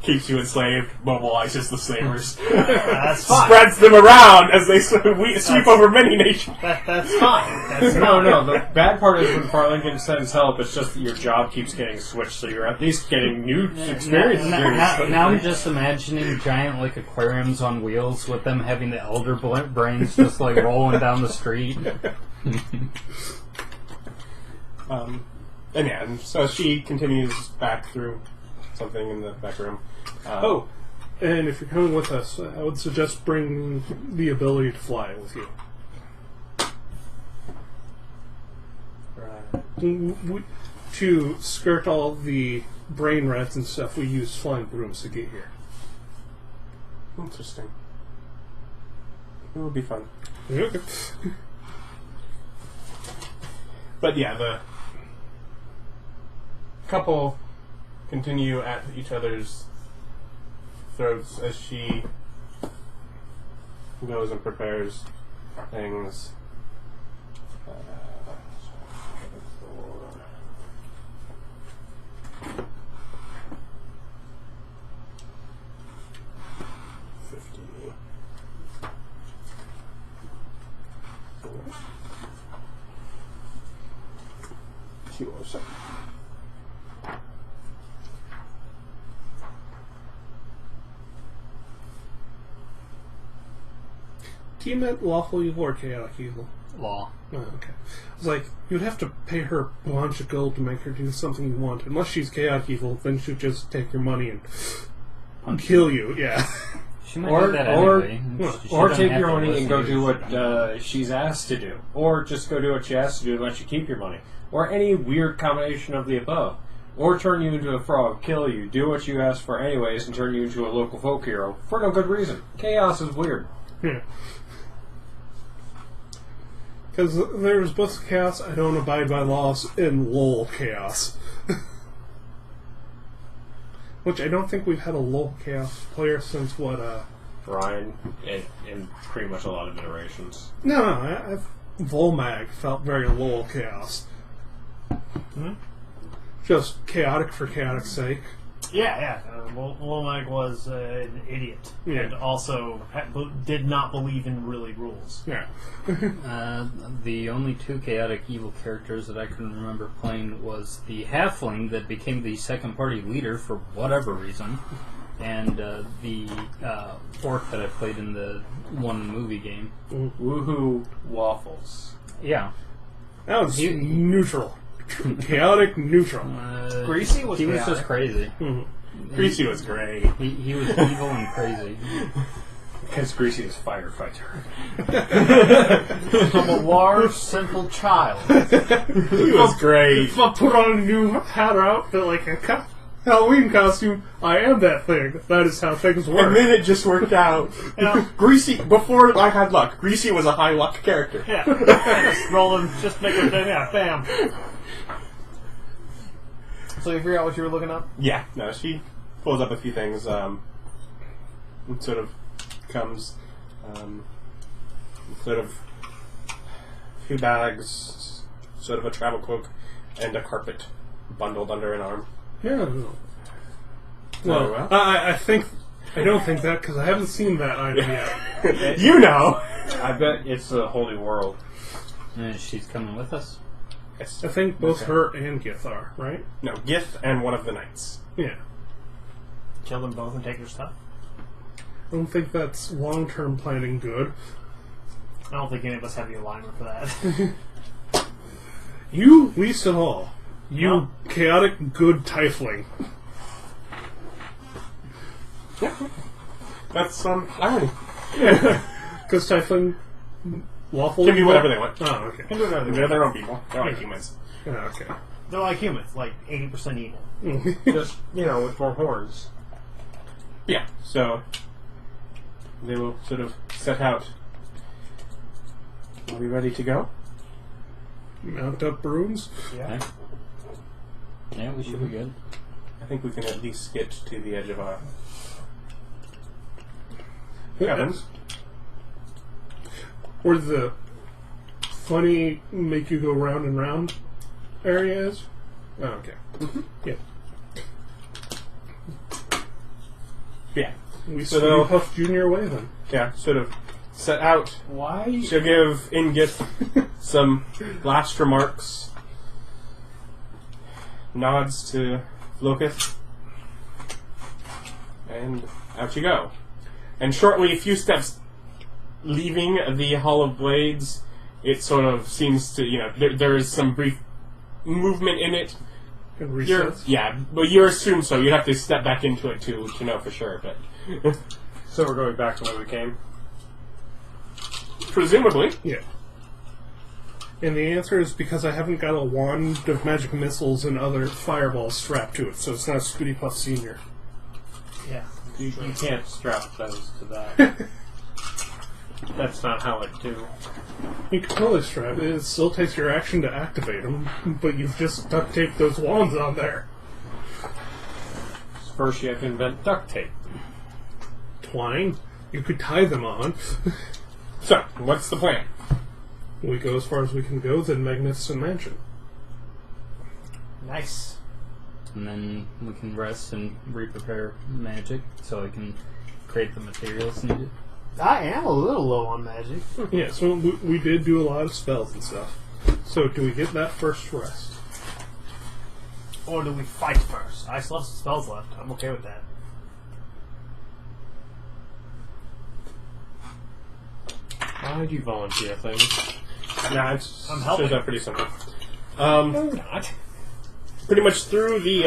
Keeps you enslaved, mobilizes the slavers. That's fine. Spreads them around as they sweep over many nations. That's fine. That's No, fine. no. The bad part is when Farlington sends help, it's just that your job keeps getting switched, so you're at least getting new experiences. Now I'm just imagining giant like aquariums on wheels with them having the elder brains just like rolling down the street. And so she continues back through something in the back room. And if you're coming with us, I would suggest bring the ability to fly with you. To skirt all the brain rats and stuff, we use flying brooms to get here. Interesting. It will be fun. Okay. But yeah, the couple continue at each other's throats as she goes and prepares things. Tiamat lawful evil or chaotic evil? Law. Oh, okay. It's like, you'd have to pay her a bunch of gold to make her do something you want. Unless she's chaotic evil, then she'll just take your money and kill you, yeah. She might do that anyway. She Or doesn't take have your to money and listen go to do you. what she's asked to do. Or just go do what she asked to do and let you keep your money. Or any weird combination of the above. Or turn you into a frog, kill you, do what you asked for anyways, and turn you into a local folk hero. For no good reason. Chaos is weird. Yeah. Because there's both chaos, I don't abide by laws, and lol chaos. Which I don't think we've had a lol chaos player since what, Ryan, in pretty much a lot of iterations. No, Volmag felt very lol chaos. Just chaotic for chaotic's sake. Yeah. Womack was an idiot and also did not believe in really rules. Yeah. The only two chaotic evil characters that I can remember playing was the halfling that became the second party leader for whatever reason, and the orc that I played in the one movie game. Woohoo waffles. Yeah. That was neutral. Chaotic neutral. Greasy was He was chaotic. just crazy. Greasy was great. He was evil and crazy. Because Greasy is firefighter. From a large, simple child. He was great. If I put on a new hat or outfit like a Halloween costume, I am that thing. That is how things work. And then it just worked out. Greasy, before I had luck, Greasy was a high luck character. Yeah. Just roll them, just make them, bam. So you figure out what you were looking up? Yeah, no, she pulls up a few things, and sort of comes, sort of a few bags, sort of a travel cloak, and a carpet bundled under an arm. Yeah. Well, I don't think that because I haven't seen that item yet. You know! I bet it's a whole new world. And she's coming with us. Yes. I think both her and Gith are, right? No, Gith and one of the knights. Yeah. Kill them both and take their stuff? I don't think that's long-term planning good. I don't think any of us have the alignment for that. You, least of all. You chaotic good tiefling. Yeah. That's, irony. Because tiefling waffle Can be whatever they want. Oh, okay. Can do whatever they want. They're their own people. They're like humans. Oh, okay. They're like humans, like 80% evil. Just, with more horns. Yeah, so they will sort of set out. Are we ready to go? Mount up brooms. Yeah. Yeah, we should be good. I think we can at least get to the edge of our Yeah. cabins. Where the funny make you go round and round area is? Oh, okay. Yeah. Yeah. We So so they'll- Huff Jr. away then. Yeah, sort of set out. Why? She'll give Ingith some last remarks, nods to Lokith, and out you go. And shortly, a few steps leaving the Hall of Blades, it sort of seems to, there is some brief movement in it. And You're, resets. yeah, but you assume so. You'd have to step back into it to know for sure, but So we're going back to where we came? presumably. Yeah. And the answer is because I haven't got a wand of magic missiles and other fireballs strapped to it, so it's not Scooty Puff Sr. Yeah. You can't strap those to that. That's not how it do. You can totally strap it. It still takes your action to activate them, but you've just duct taped those wands on there. First you have to invent duct tape. Twine. You could tie them on. So, what's the plan? We go as far as we can go, then Magnificent Mansion. Nice. And then we can rest and re-prepare magic so I can create the materials needed. I am a little low on magic. Yeah, so we did do a lot of spells and stuff. So do we get that first rest? Or do we fight first? I still have some spells left. I'm okay with that. Why'd you volunteer things? Nah, it's I'm helping. turns out pretty simple. No, not. Pretty much through the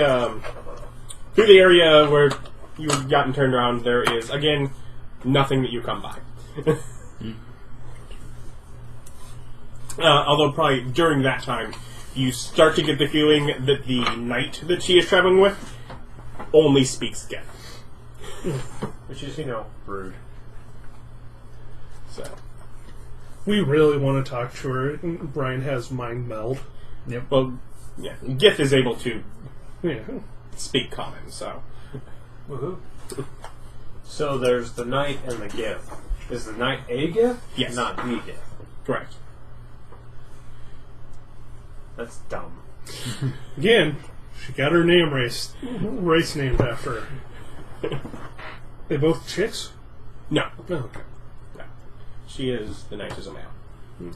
area where you've gotten turned around, there is again nothing that you come by. Although probably during that time, you start to get the feeling that the knight that she is traveling with only speaks Gith. Which is, rude. So, We really want to talk to her. Brian has mind meld. well, yeah, Gith is able to Yeah. speak common, so. Woohoo. So there's the knight and the Gith. Is the knight a Gith? Yes. Not the Gith. Correct. That's dumb. Again, She got her name race named after her. They both chicks? No. Oh, okay. No. She is the knight as a male.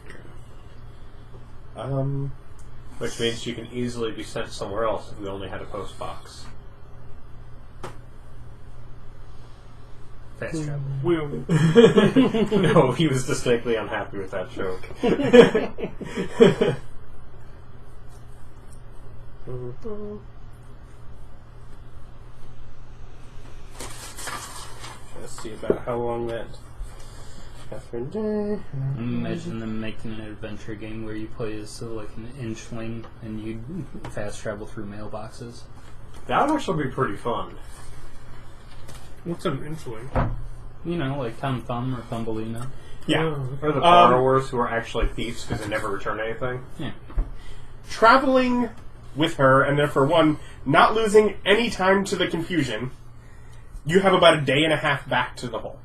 Okay. Which means she can easily be sent somewhere else if we only had a post box. Fast travel. No, he was distinctly unhappy with that joke. Let's see about how long that. Catherine Day. Imagine them making an adventure game where you play as like an inchling and you fast travel through mailboxes. That would actually be pretty fun. What's an influence? You know, like Tom Thumb or Thumbelina. Yeah. Or the borrowers who are actually thieves because they never return anything. Yeah. Traveling with her, and therefore, one, not losing any time to the confusion, you have about a day and a half back to the hole.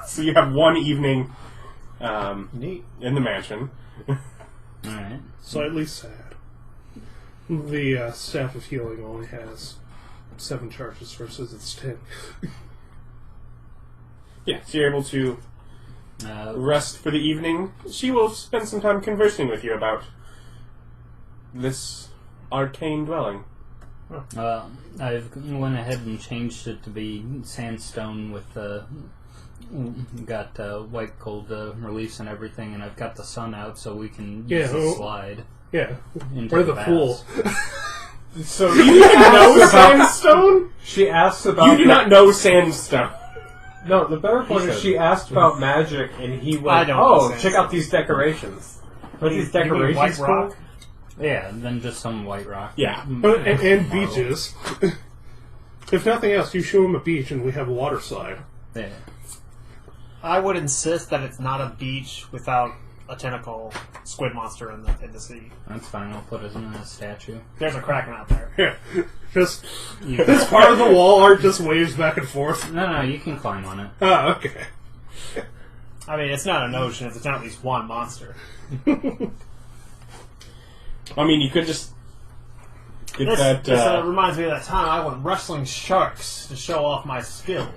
So you have one evening Neat. in the mansion. Alright. Slightly sad. The Staff of Healing only has 7 charges versus its 10. Yeah, so you're able to rest for the evening. She will spend some time conversing with you about this arcane dwelling. I've went ahead and changed it to be sandstone with got white cold reliefs and everything, and I've got the sun out so we can use the slide. Yeah. Into We're the baths. fools. So You do not know sandstone? she asks about. You do not know sandstone. No, the better point is she asked about magic, and he I went, don't know "Oh, sandstone. check out these decorations." Are these You mean decorations white cool? rock? Yeah, and then just some white rock. Yeah. And beaches. If nothing else, you show him a beach and we have a water slide. Yeah. I would insist that it's not a beach without a tentacle squid monster in the sea. That's fine, I'll put it in a statue. There's a kraken out there. Yeah. Just You, this part of the wall art just waves back and forth. no, you can climb on it. Oh, okay. I mean, it's not an ocean. It's at least one monster. I mean, you could just get This that. reminds me of that time I went wrestling sharks to show off my skills.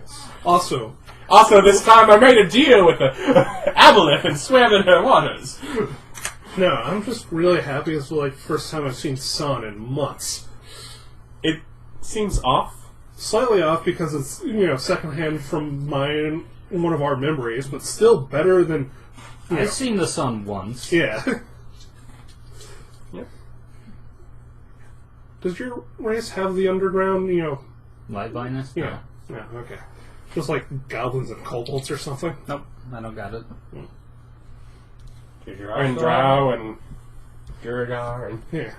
Also, This time I made a deal with the aboleth and swam in her waters. no, I'm just really happy. It's like first time I've seen sun in months. It seems off. Slightly off because it's secondhand from one of our memories, but still better than. I've seen the sun once. Yeah. Yep. Does your race have the underground? Light blindness? Yeah. Yeah. Okay. Just like goblins and kobolds or something. Nope, I don't got it. And Drow and Guragar and Yeah.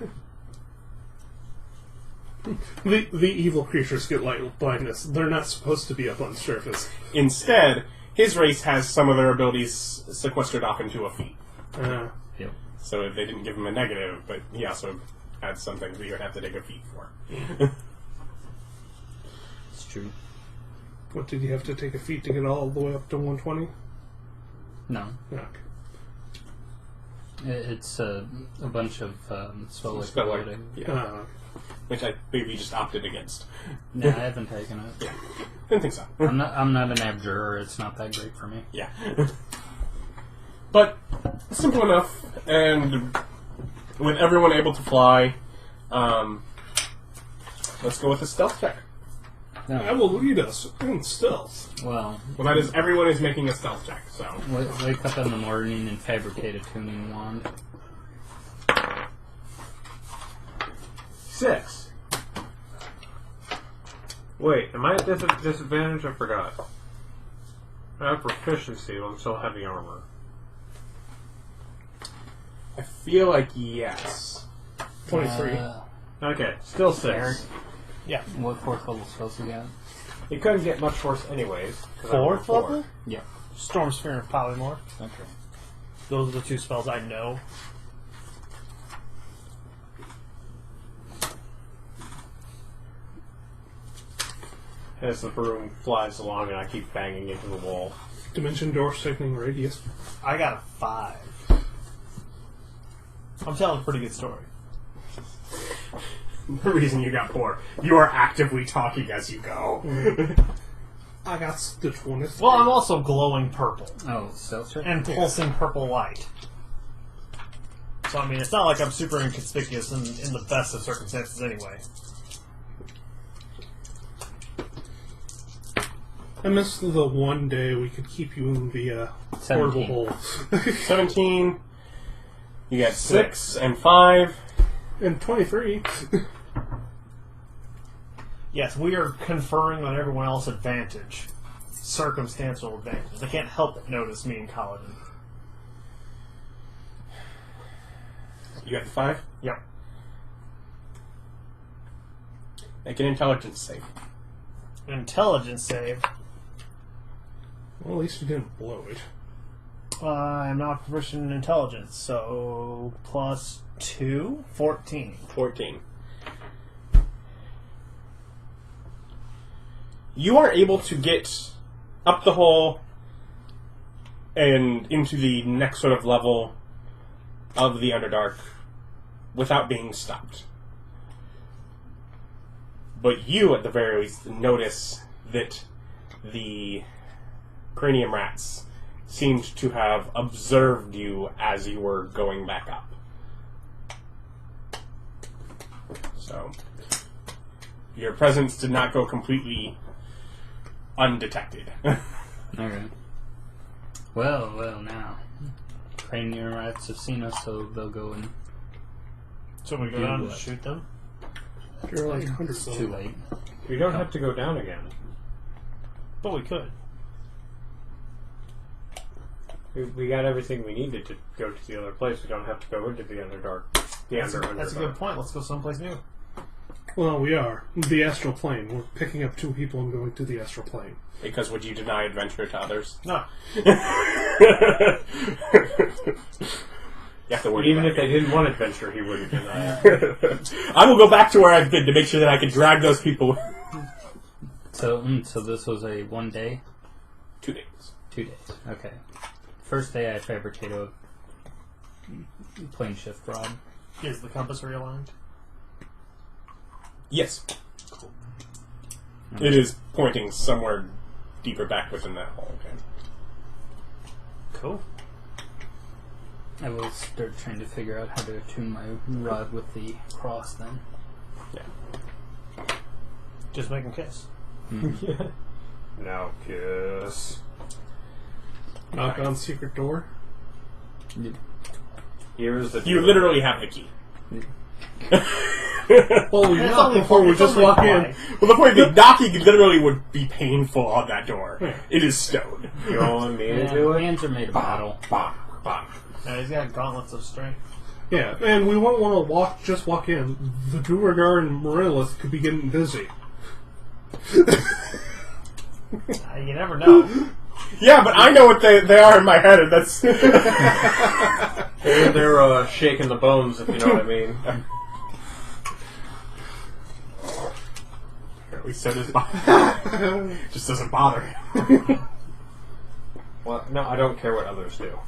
The evil creatures get light blindness. They're not supposed to be up on the surface. instead, his race has some of their abilities sequestered off into a feat. Yep. So they didn't give him a negative, but he also had some things that you would have to take a feat for. It's true. What did you have to take a feat to get all the way up to 120? No. Okay. It's a bunch of spell Spell like- ability. yeah. Which I believe you just opted against. No, I haven't taken it. Yeah. Didn't think so. I'm not an abjurer. It's not that great for me. Yeah. But simple enough, and with everyone able to fly, let's go with a stealth check. I will lead us in stealth. Well, That is, everyone is making a stealth check, so. wake up in the morning and fabricate a tuning wand. 6. Wait, am I at disadvantage? I forgot. I have proficiency, but I'm still heavy armor. I feel like yes. 23. Okay, still 6. Yeah. What fourth level spells you got? It couldn't get much worse anyways. 'cause I rolled Fourth 4. level? Yeah. Storm Sphere and Polymorph. Okay. Those are the two spells I know. As the broom flies along and I keep banging into the wall. Dimension door signaling radius. I got a 5. I'm telling a pretty good story. the reason you got poor. You are actively talking as you go. I got the 20. Well, I'm also glowing purple Oh, stealth check? and pulsing purple light. So, I mean, it's not like I'm super inconspicuous in the best of circumstances anyway. I missed the one day we could keep you in the portable 17. hole. 17. You got 6 and 5. And 23. Yes, we are conferring on everyone else advantage. Circumstantial advantage. They can't help but notice me and Kalidan. You got the 5? Yep. Make an intelligence save. Intelligence save. Well, at least you didn't blow it. I'm not proficient in intelligence, so plus 2, 14. 14. You are able to get up the hole and into the next sort of level of the Underdark without being stopped. But you, at the very least, notice that the cranium rats seemed to have observed you as you were going back up. So, your presence did not go completely undetected. Okay. Well, now. Cranium rats have seen us, so they'll go and... So we go Do down and what? shoot them? You're like hundreds It's of too them. late. We don't have to go down again. But we could. We got everything we needed to go to the other place. We don't have to go into the Underdark. The That's a Underdark. good point. Let's go someplace new. Well, we are. The Astral Plane. We're picking up 2 people and going to the Astral Plane. Because would you deny adventure to others? No. You have to worry Even about if they didn't want adventure, he wouldn't deny it. it. I will go back to where I've been to make sure that I can drag those people. So this was a 1 day? 2 days. 2 days. Okay. First day I fabricate a plane shift rod. Is the compass realigned? Yes. It is pointing somewhere deeper back within that hole. Okay. Cool. I will start trying to figure out how to attune my rod with the cross then. Yeah. Just make them kiss. Now kiss. Knock on secret door. Here's the You literally have the key. Well, we It's knock only before we it's just only walk in. polite. Well, the point being, knocking literally would be painful on that door. Yeah. It is stone. You want me to Yeah, do it? hands are made of metal. Yeah, he's got gauntlets of strength. Yeah, and we won't want to just walk in. The Duergar and Morillith could be getting busy. You never know. Yeah, but I know what they are in my head, and that's... They're shaking the bones, if you know what I mean. At least so does bother. Just doesn't bother him. Well, no, I don't care what others do.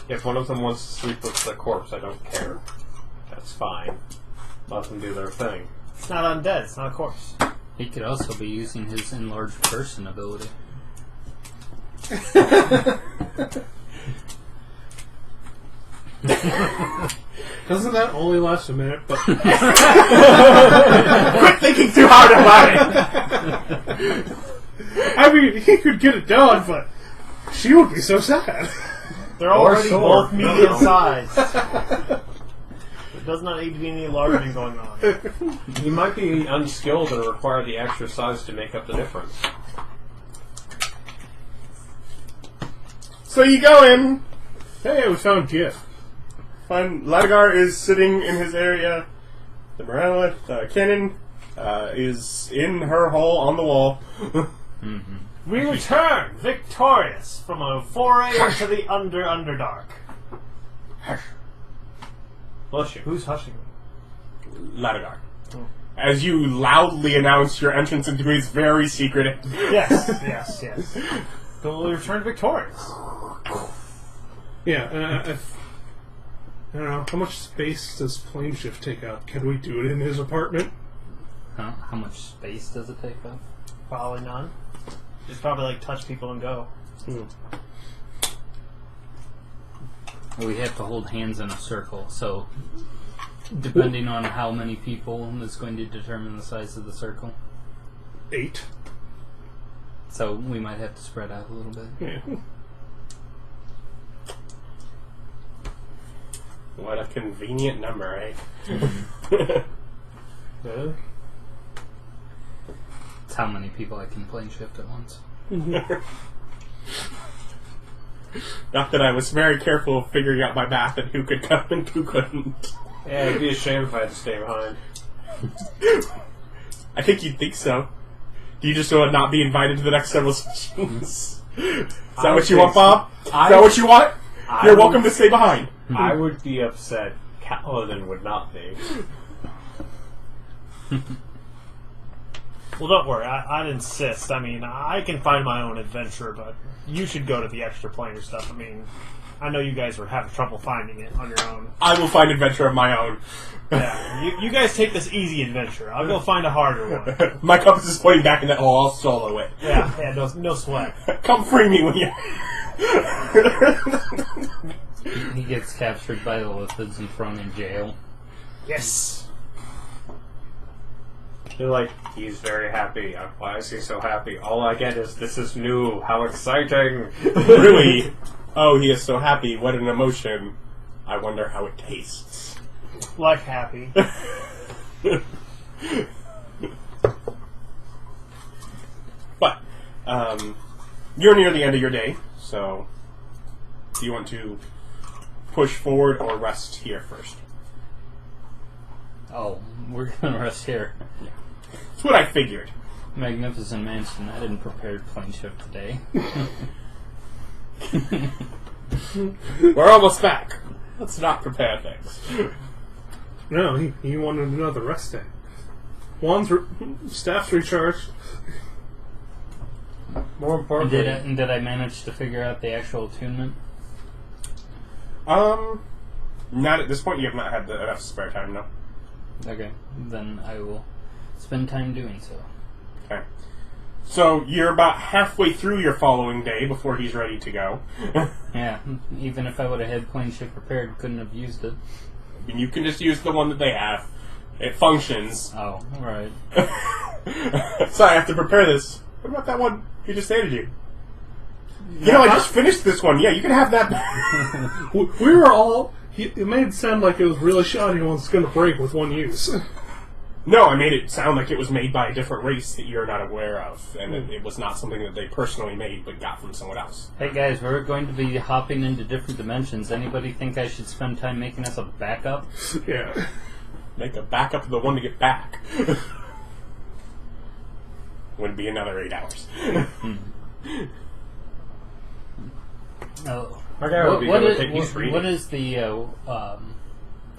If one of them wants to sleep with the corpse, I don't care. That's fine. Let them do their thing. It's not undead. It's not a corpse. He could also be using his enlarged person ability. Doesn't that only last a minute? But Quit thinking too hard about it! I mean, he could get it done, but she would be so sad. They're Or already sword. both medium sized. There does not need to be any enlargement going on. He might be unskilled and require the extra size to make up the difference. So you go in, Hey, we found Gith. find Laduguer is sitting in his area, the Cannon is in her hole on the wall. We return victorious from a foray into the Underdark. Bless you. Who's hushing me? Laduguer. As you loudly announce your entrance into his very secret... Yes. So we return victorious. Yeah, I don't know. How much space does plane shift take up? Can we do it in his apartment? Huh? How much space does it take up? Probably none. Just probably like touch people and go. We have to hold hands in a circle, so depending on how many people is going to determine the size of the circle. 8. So we might have to spread out a little bit. Yeah. What a convenient number, eh? Yeah. It's how many people I can plane shift at once. Not that I was very careful of figuring out my math and who could come and who couldn't. Yeah, it'd be a shame if I had to stay behind. I think you'd think so. Do you just want to not be invited to the next several sessions? Is that what you want, Bob? Is that what you want? You're welcome to stay behind. I would be upset. Kalidan would not be. Well, don't worry. I'd insist. I mean, I can find my own adventure, but you should go to the extra planar stuff. I mean, I know you guys were having trouble finding it on your own. I will find adventure of my own. Yeah, you guys take this easy adventure. I'll go find a harder one. My compass is pointing back in that hole. I'll solo it. Yeah, no sweat. Come free me when you... He gets captured by the Lithids and thrown in jail. Yes. They're like, he's very happy. Why is he so happy? All I get is, this is new. How exciting. Really? Oh, he is so happy. What an emotion. I wonder how it tastes. Like happy. But, you're near the end of your day, so do you want to push forward or rest here first? Oh, we're gonna rest here. That's what I figured. Magnificent mansion. I didn't prepare plane shift today. We're almost back. Let's not prepare things. No, he wanted another rest day. Staff's recharged. More importantly... Did I manage to figure out the actual attunement? Not at this point. You have not had enough spare time, no. Okay, then I will spend time doing so. Okay. So you're about halfway through your following day before he's ready to go. Yeah, even if I would have had plane shift prepared, couldn't have used it. And you can just use the one that they have. It functions. Oh, right. So I have to prepare this. What about that one he just handed you? You know, I just finished this one. Yeah, you can have that. We were all... It made it sound like it was really shoddy and was going to break with one use. No, I made it sound like it was made by a different race that you're not aware of, and it was not something that they personally made but got from someone else. Hey guys, we're going to be hopping into different dimensions. Anybody think I should spend time making us a backup? Yeah. Make a backup of the one to get back. Wouldn't be another 8 hours. Oh. What is the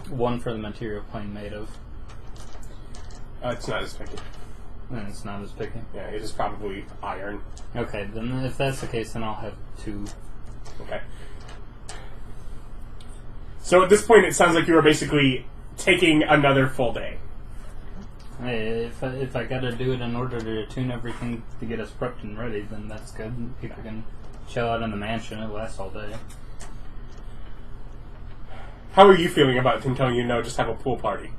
one for the material plane made of? It's not as picky. And it's not as picky. Yeah, it is probably iron. Okay, then if that's the case, then I'll have 2. Okay. So at this point, it sounds like you are basically taking another full day. Hey, if I gotta do it in order to tune everything to get us prepped and ready, then that's good. People can chill out in the mansion. It lasts all day. How are you feeling about him telling you no, just have a pool party?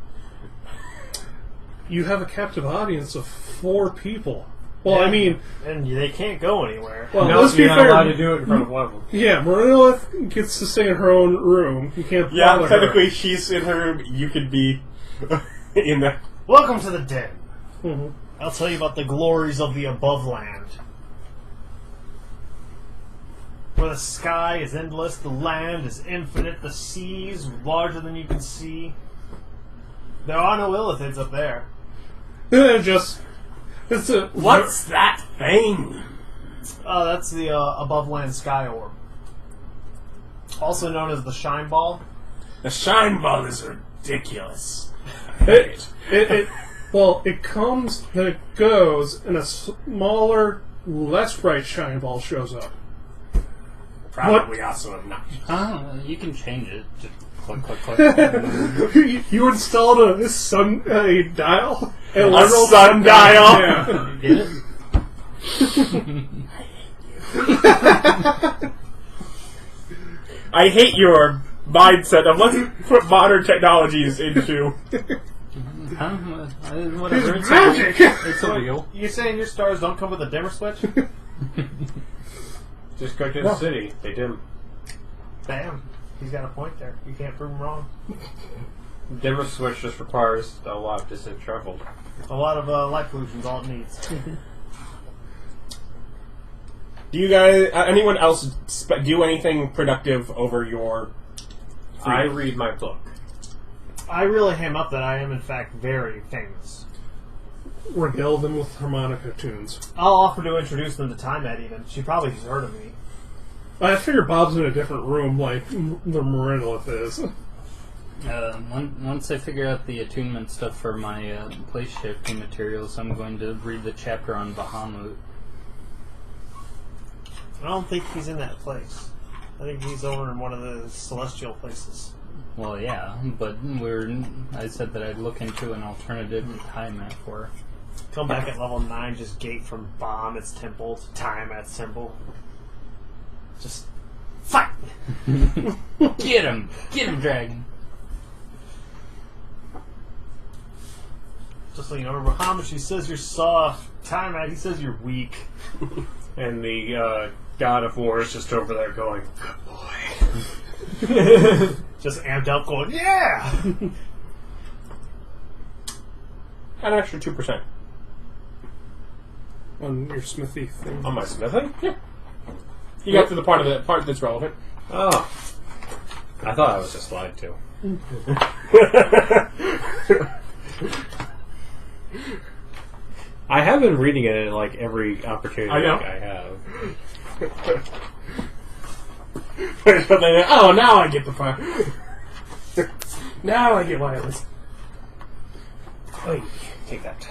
You have a captive audience of 4 people. Well, Yeah. I mean... And they can't go anywhere. Well, No, let's be you're not fair. allowed to do it in front of one of them. Yeah, Marilith gets to stay in her own room. You can't Yeah, bother technically she's in her room. You could be in the... Welcome to the den. her. Mm-hmm. I'll tell you about the glories of the above land. Where the sky is endless, the land is infinite, the seas larger than you can see. There are no illithids up there. It's a... What's that thing? That's the above land sky orb. Also known as the shine ball. The shine ball is ridiculous. It comes and it goes, and a smaller, less bright shine ball shows up. Probably also obnoxious. You can change it. Click, click, click. You installed a dial? A A literal sundial. Yeah. Get it? I hate your mindset of let's put modern technologies into. Huh? Whatever. It's magic! It's a wheel. You saying your stars don't come with a dimmer switch? Just go to the city. They dim. Damn. He's got a point there. You can't prove him wrong. Dimmer switch just requires a lot of distance traveled. A lot of light pollution is all it needs. Do you guys, anyone else do anything productive over your... I read my book. I really ham up that I am, in fact, very famous. Regale them with harmonica tunes. I'll offer to introduce them to Tiamat, even. She probably has heard of me. I figure Bob's in a different room like the Marinolith is. Once I figure out the attunement stuff for my place shifting materials, I'm going to read the chapter on Bahamut. I don't think he's in that place. I think he's over in one of the celestial places. Well, yeah, but I said that I'd look into an alternative to Tiamat for. Come back at level 9, just gate from Bahamut's temple to Tiamat's temple. Just fight! Get him! Get him, dragon! Just so you know, Bahamut, she says you're soft. Tiamat, he says you're weak. And the God of War is just over there going, good boy. Just amped up going, yeah! An extra 2%. On your smithy thing. On my smithing? Yeah. You got to the part that's relevant. Oh. I thought I was just lied to. I have been reading it at like every opportunity I know. I have. Oh, now I get the part. Now I get why it was. Oh, take that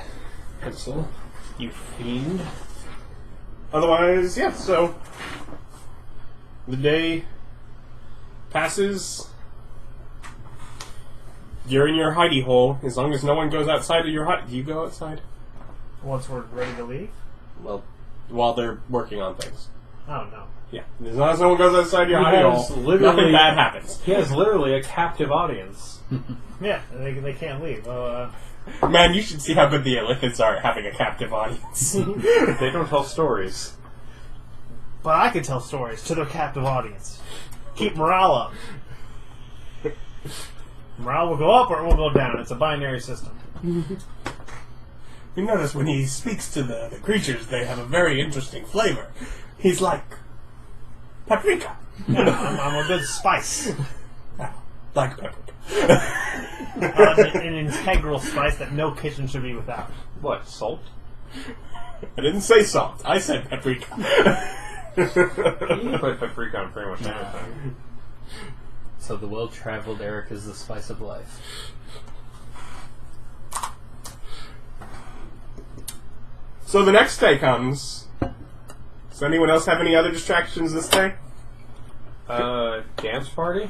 pencil, you fiend. Otherwise, yeah, so the day passes. You're in your hidey hole. As long as no one goes outside of your hut. Do you go outside? Once we're ready to leave? Well, while they're working on things. Oh, no. Yeah. As long as no one goes outside your He hidey has hole, literally- nothing bad happens. He has literally a captive audience. Yeah, they can't leave. Man, you should see how good the Elithids are at having a captive audience. They don't tell stories. But I can tell stories to their captive audience. Keep morale up. Morale will go up or it will go down. It's a binary system. You notice when he speaks to the creatures, they have a very interesting flavor. He's like paprika. Yeah, I'm a good spice. Like paprika. An integral spice that no kitchen should be without. What, salt? I didn't say salt. I said paprika. You can put paprika on pretty much anything. So the well-traveled Erich is the spice of life. So the next day comes. Does anyone else have any other distractions this day? Dance party?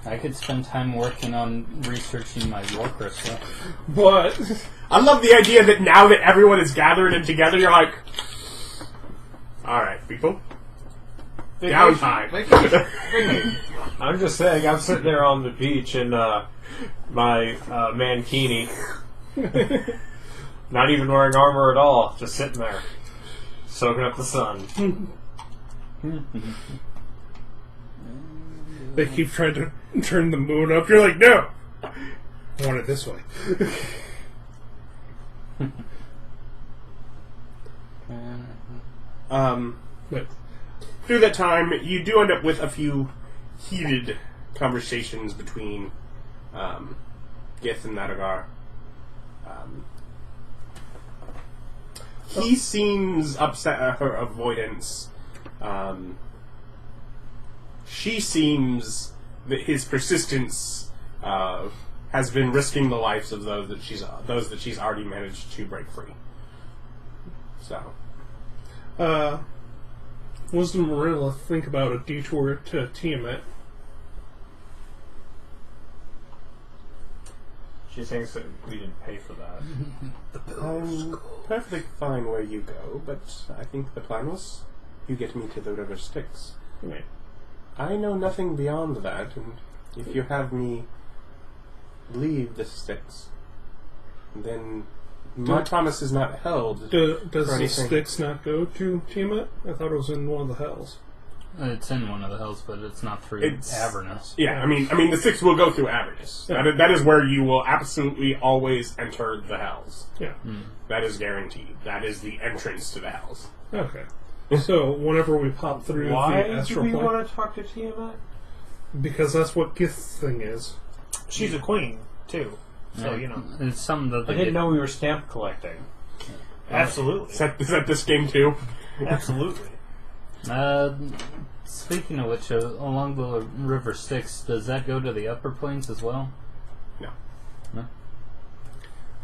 I could spend time working on researching my war crystal. What? I love the idea that now that everyone is gathered and together, you're like, alright, people. Downtime. Vacation. I'm just saying, I'm sitting there on the beach in my mankini. Not even wearing armor at all, just sitting there, soaking up the sun. They keep trying to turn the moon up. You're like, no! I want it this way. But through that time, you do end up with a few heated conversations between Gith and Laduguer. He seems upset at her avoidance. She seems that his persistence has been risking the lives of those that she's already managed to break free. So, Wisdom Marilla think about a detour to Tiamat. She thinks that we didn't pay for that. I'm perfectly fine where you go, but I think the plan was you get me to the river Styx. Right. I know nothing beyond that, and if you have me leave the Styx, then my promise is not held. Does for the anything. Styx not go to Tiamat? I thought it was in one of the hells. It's in one of the hills, but it's not through It's- Avernus. Yeah, I mean, the Styx will go through Avernus. Yeah. That is where you will absolutely always enter the hells. Yeah. That is guaranteed. That is the entrance to the hells. Okay. So whenever we pop through Why the do astral we plane, want to talk to Tiamat? because that's what Gith's thing is. She's a queen, too. So, Yeah. you know. It's something that I they didn't know we were stamp collecting. Absolutely. Is that this game too? Absolutely. Speaking of which, along the river Styx, does that go to the upper plains as well? No. No?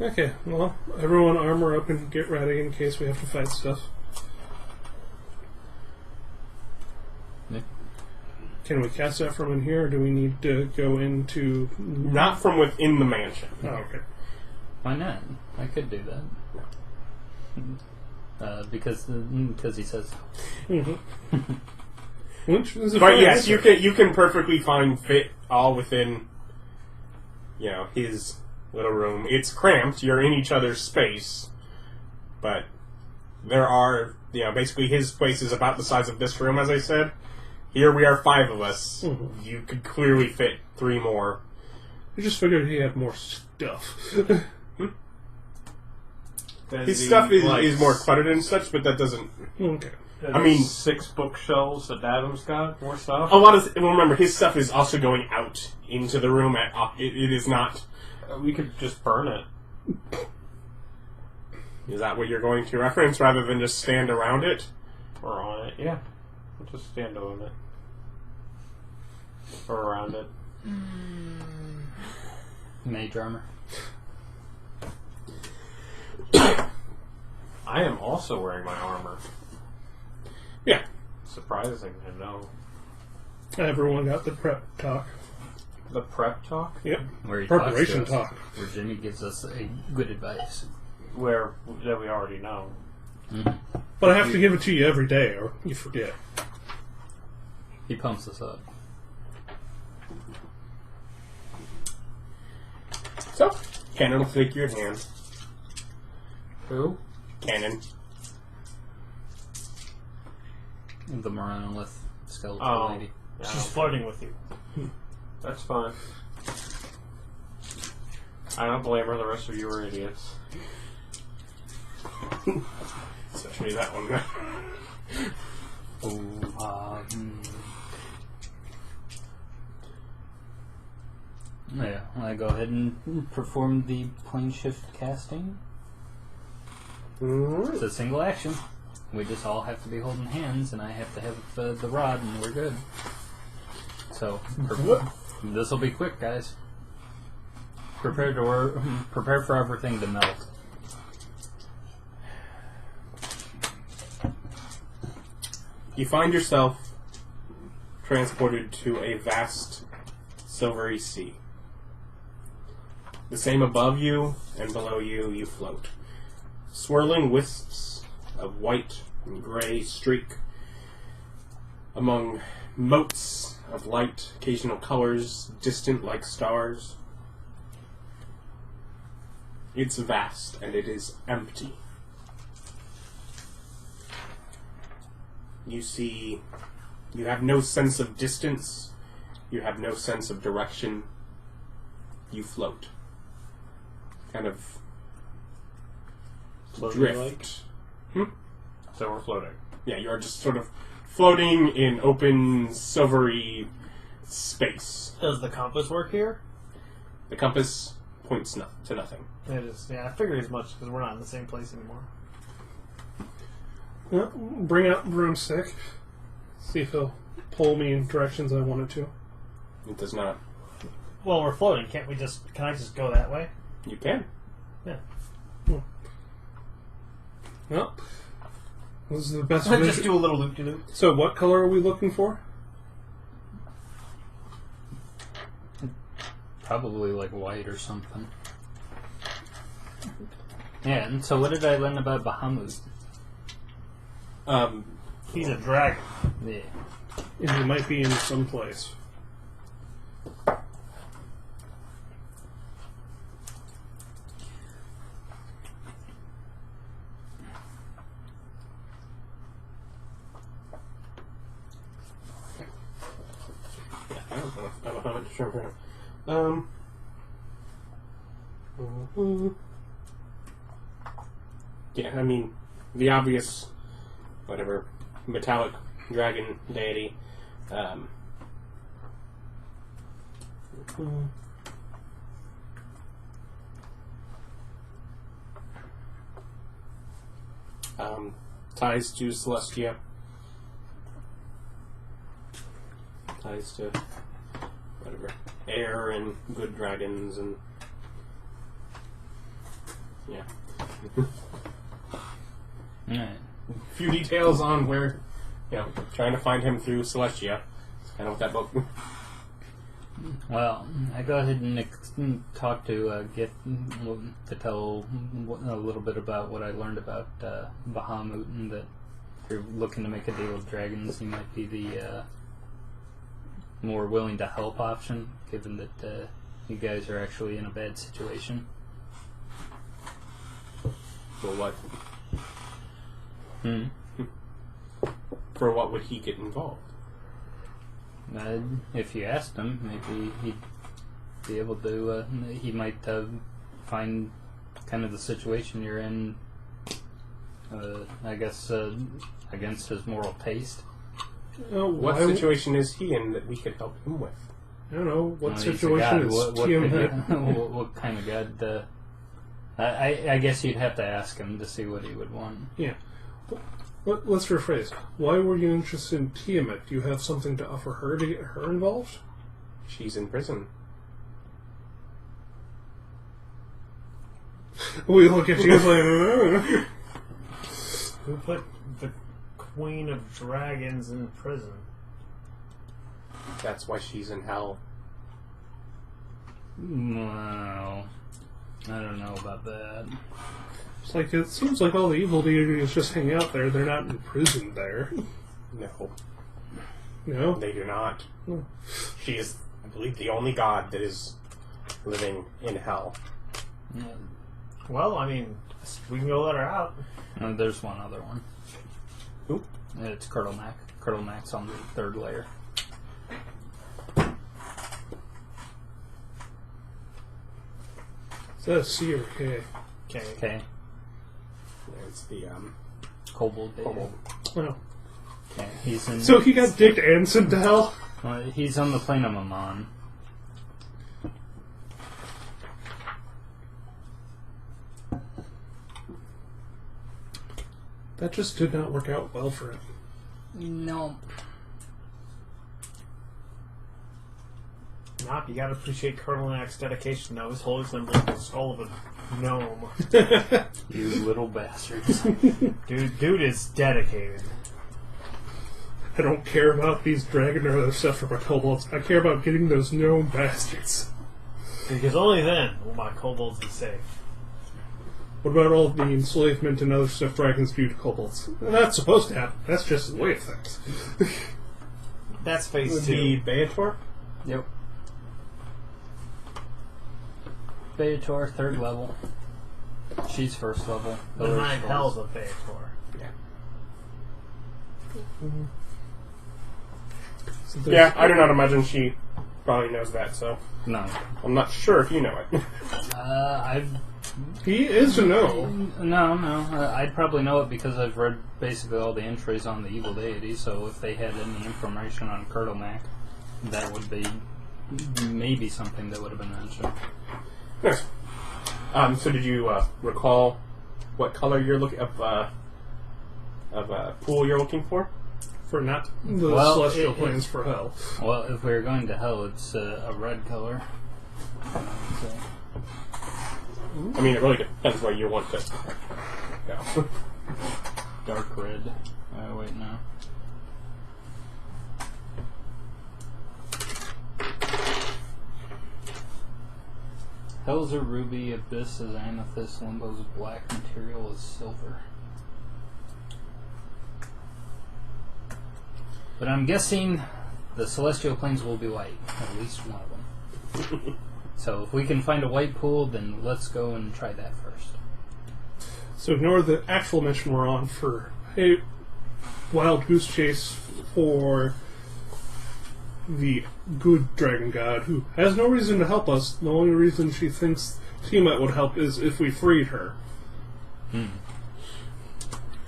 Okay, well, everyone armor up and get ready in case we have to fight stuff. Yeah. Can we cast that from in here, or do we need to go into... Not from within the mansion. Oh, okay. Why not? I could do that. Because he says Which is a But fine yes, answer. you can perfectly find fit all within, his little room. It's cramped. You're in each other's space, but there are, basically his place is about the size of this room, as I said. Here we are 5 of us. Mhm. You could clearly fit 3 more. I just figured he had more stuff. His stuff is more cluttered and such, but that doesn't. Okay. I mean- 6 bookshelves that Adam's got, more stuff. A lot of. Well, remember, his stuff is also going out into the room. It is not. We could just burn it. Is that what you're going to reference rather than just stand around it? Or on it, yeah. We'll just stand on it. Or around it. mage armor. I am also wearing my armor. Yeah. Surprising, I know. Everyone got the prep talk. The prep talk? Yep. Where he Preparation talks to us, talk. where Jimmy gives us a good advice. That we already know. But I have to give it to you every day, or you forget. He pumps us up. So, Cannon will take your hand. Who? Cannon. The monolith skeletal Oh. lady. Yeah, She's flirting with you. that's fine. I don't blame her, the rest of you are idiots. Especially that one. Yeah, I go ahead and perform the plane shift casting. It's a single action. We just all have to be holding hands, and I have to have the rod, and we're good. So, this will be quick, guys. Prepare for everything to melt. You find yourself transported to a vast silvery sea. The same above you and below you, you float. Swirling wisps of white and gray streak among motes of light, occasional colors, distant like stars. It's vast and it is empty. You have no sense of distance, you have no sense of direction, you float. Kind of drift. So we're floating. Yeah, you're just sort of floating in open, silvery space. Does the compass work here? The compass points to nothing. It is. Yeah, I figured as much because we're not in the same place anymore. Well, bring out broomstick. See if he'll pull me in directions I want it to. It does not. Well, we're floating. Can I just go that way? You can. Yeah. Well, this is the best Just vision. do a little loop-de-loop. So what color are we looking for? Probably like white or something. Yeah, and so what did I learn about Bahamut? He's a dragon. Yeah. And he might be in some place. I don't know how much shrimp. Yeah, I mean, the obvious, whatever, metallic dragon deity. Ties to Celestia. Ties to whatever, air and good dragons and yeah. Alright. A few details on where, trying to find him through Celestia. It's kind of what that book. Well, I go ahead and talk to Gith to tell a little bit about what I learned about Bahamut, and that if you're looking to make a deal with dragons, he might be the more willing to help option, given that you guys are actually in a bad situation. For what? Hmm. For what would he get involved? If you asked him, maybe he'd be able to. He might find kind of the situation you're in. I guess against his moral taste. What situation is he in that we could help him with? I don't know. What He's a situation god. is What Tiamat? what kind of god? I guess you'd have to ask him to see what he would want. Yeah. Let's rephrase. Why were you interested in Tiamat? Do you have something to offer her to get her involved? She's in prison. We look at you like, Who put the Queen of Dragons in prison? That's why she's in hell. Well, I don't know about that. It's like, it seems like all the evil deities just hang out there. They're not imprisoned there. No, No? they do not. Hmm. She is, I believe, the only god that is living in hell. Yeah. Well, I mean, we can go let her out. There's one other one. Who? It's Curdle Mac. Curdle Mac's on the third layer. Is that a C or K? Okay. Okay. It's the Kobold baby. kobold. Oh. Okay. He's in. So he got dicked and sent to hell? He's on the plane of Mammon. That just did not work out well for him. No. Nope, you gotta appreciate Colonel Nack's dedication, though. His holy symbol is the skull of a gnome. You little bastards. Dude is dedicated. I don't care about these dragon or other stuff from my kobolds. I care about getting those gnome bastards. Because only then will my kobolds be safe. What about all the enslavement and other stuff dragons do to kobolds? That's supposed to happen. That's just the way of things. That's phase Would 2. be Beator? Yep. Beator, third level. She's first level. Behind Hell's a Beator. So Yeah, I do not imagine she probably knows that, so No. I'm not sure if you know it. I've he is a no. No. I'd probably know it because I've read basically all the entries on the evil deity, so if they had any information on Curdle Mac, that would be maybe something that would have been mentioned. Nice. So did you recall what color you're looking of pool you're looking for? For not the Well, celestial planes for hell. Well, if we were going to hell, it's a red color. So, I mean, it really depends where you want to go. dark red. Wait, no. Petals are ruby, Abyss is amethyst, Limbo's black, material is silver. But I'm guessing the celestial planes will be white, at least one of them. So if we can find a white pool, then let's go and try that first. So ignore the actual mission we're on for a wild goose chase for the good dragon god, who has no reason to help us. The only reason she thinks Tiamat would help is if we freed her. Well,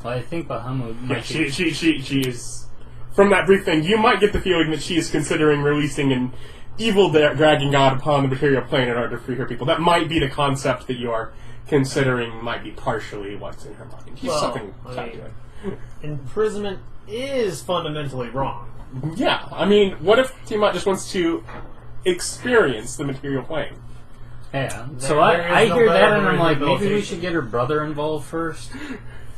I think Bahamut might Yeah, she is... From that brief thing, you might get the feeling that she is considering releasing an evil dragon god upon the material plane in order to free her people. That might be the concept that you are considering might be partially what's in her mind. She's something tied to it. Imprisonment is fundamentally wrong. Yeah, I mean, what if Tiamat just wants to experience the material plane? Yeah, so There I is no hear that better and I'm like, maybe we rehabilitation. should get her brother involved first.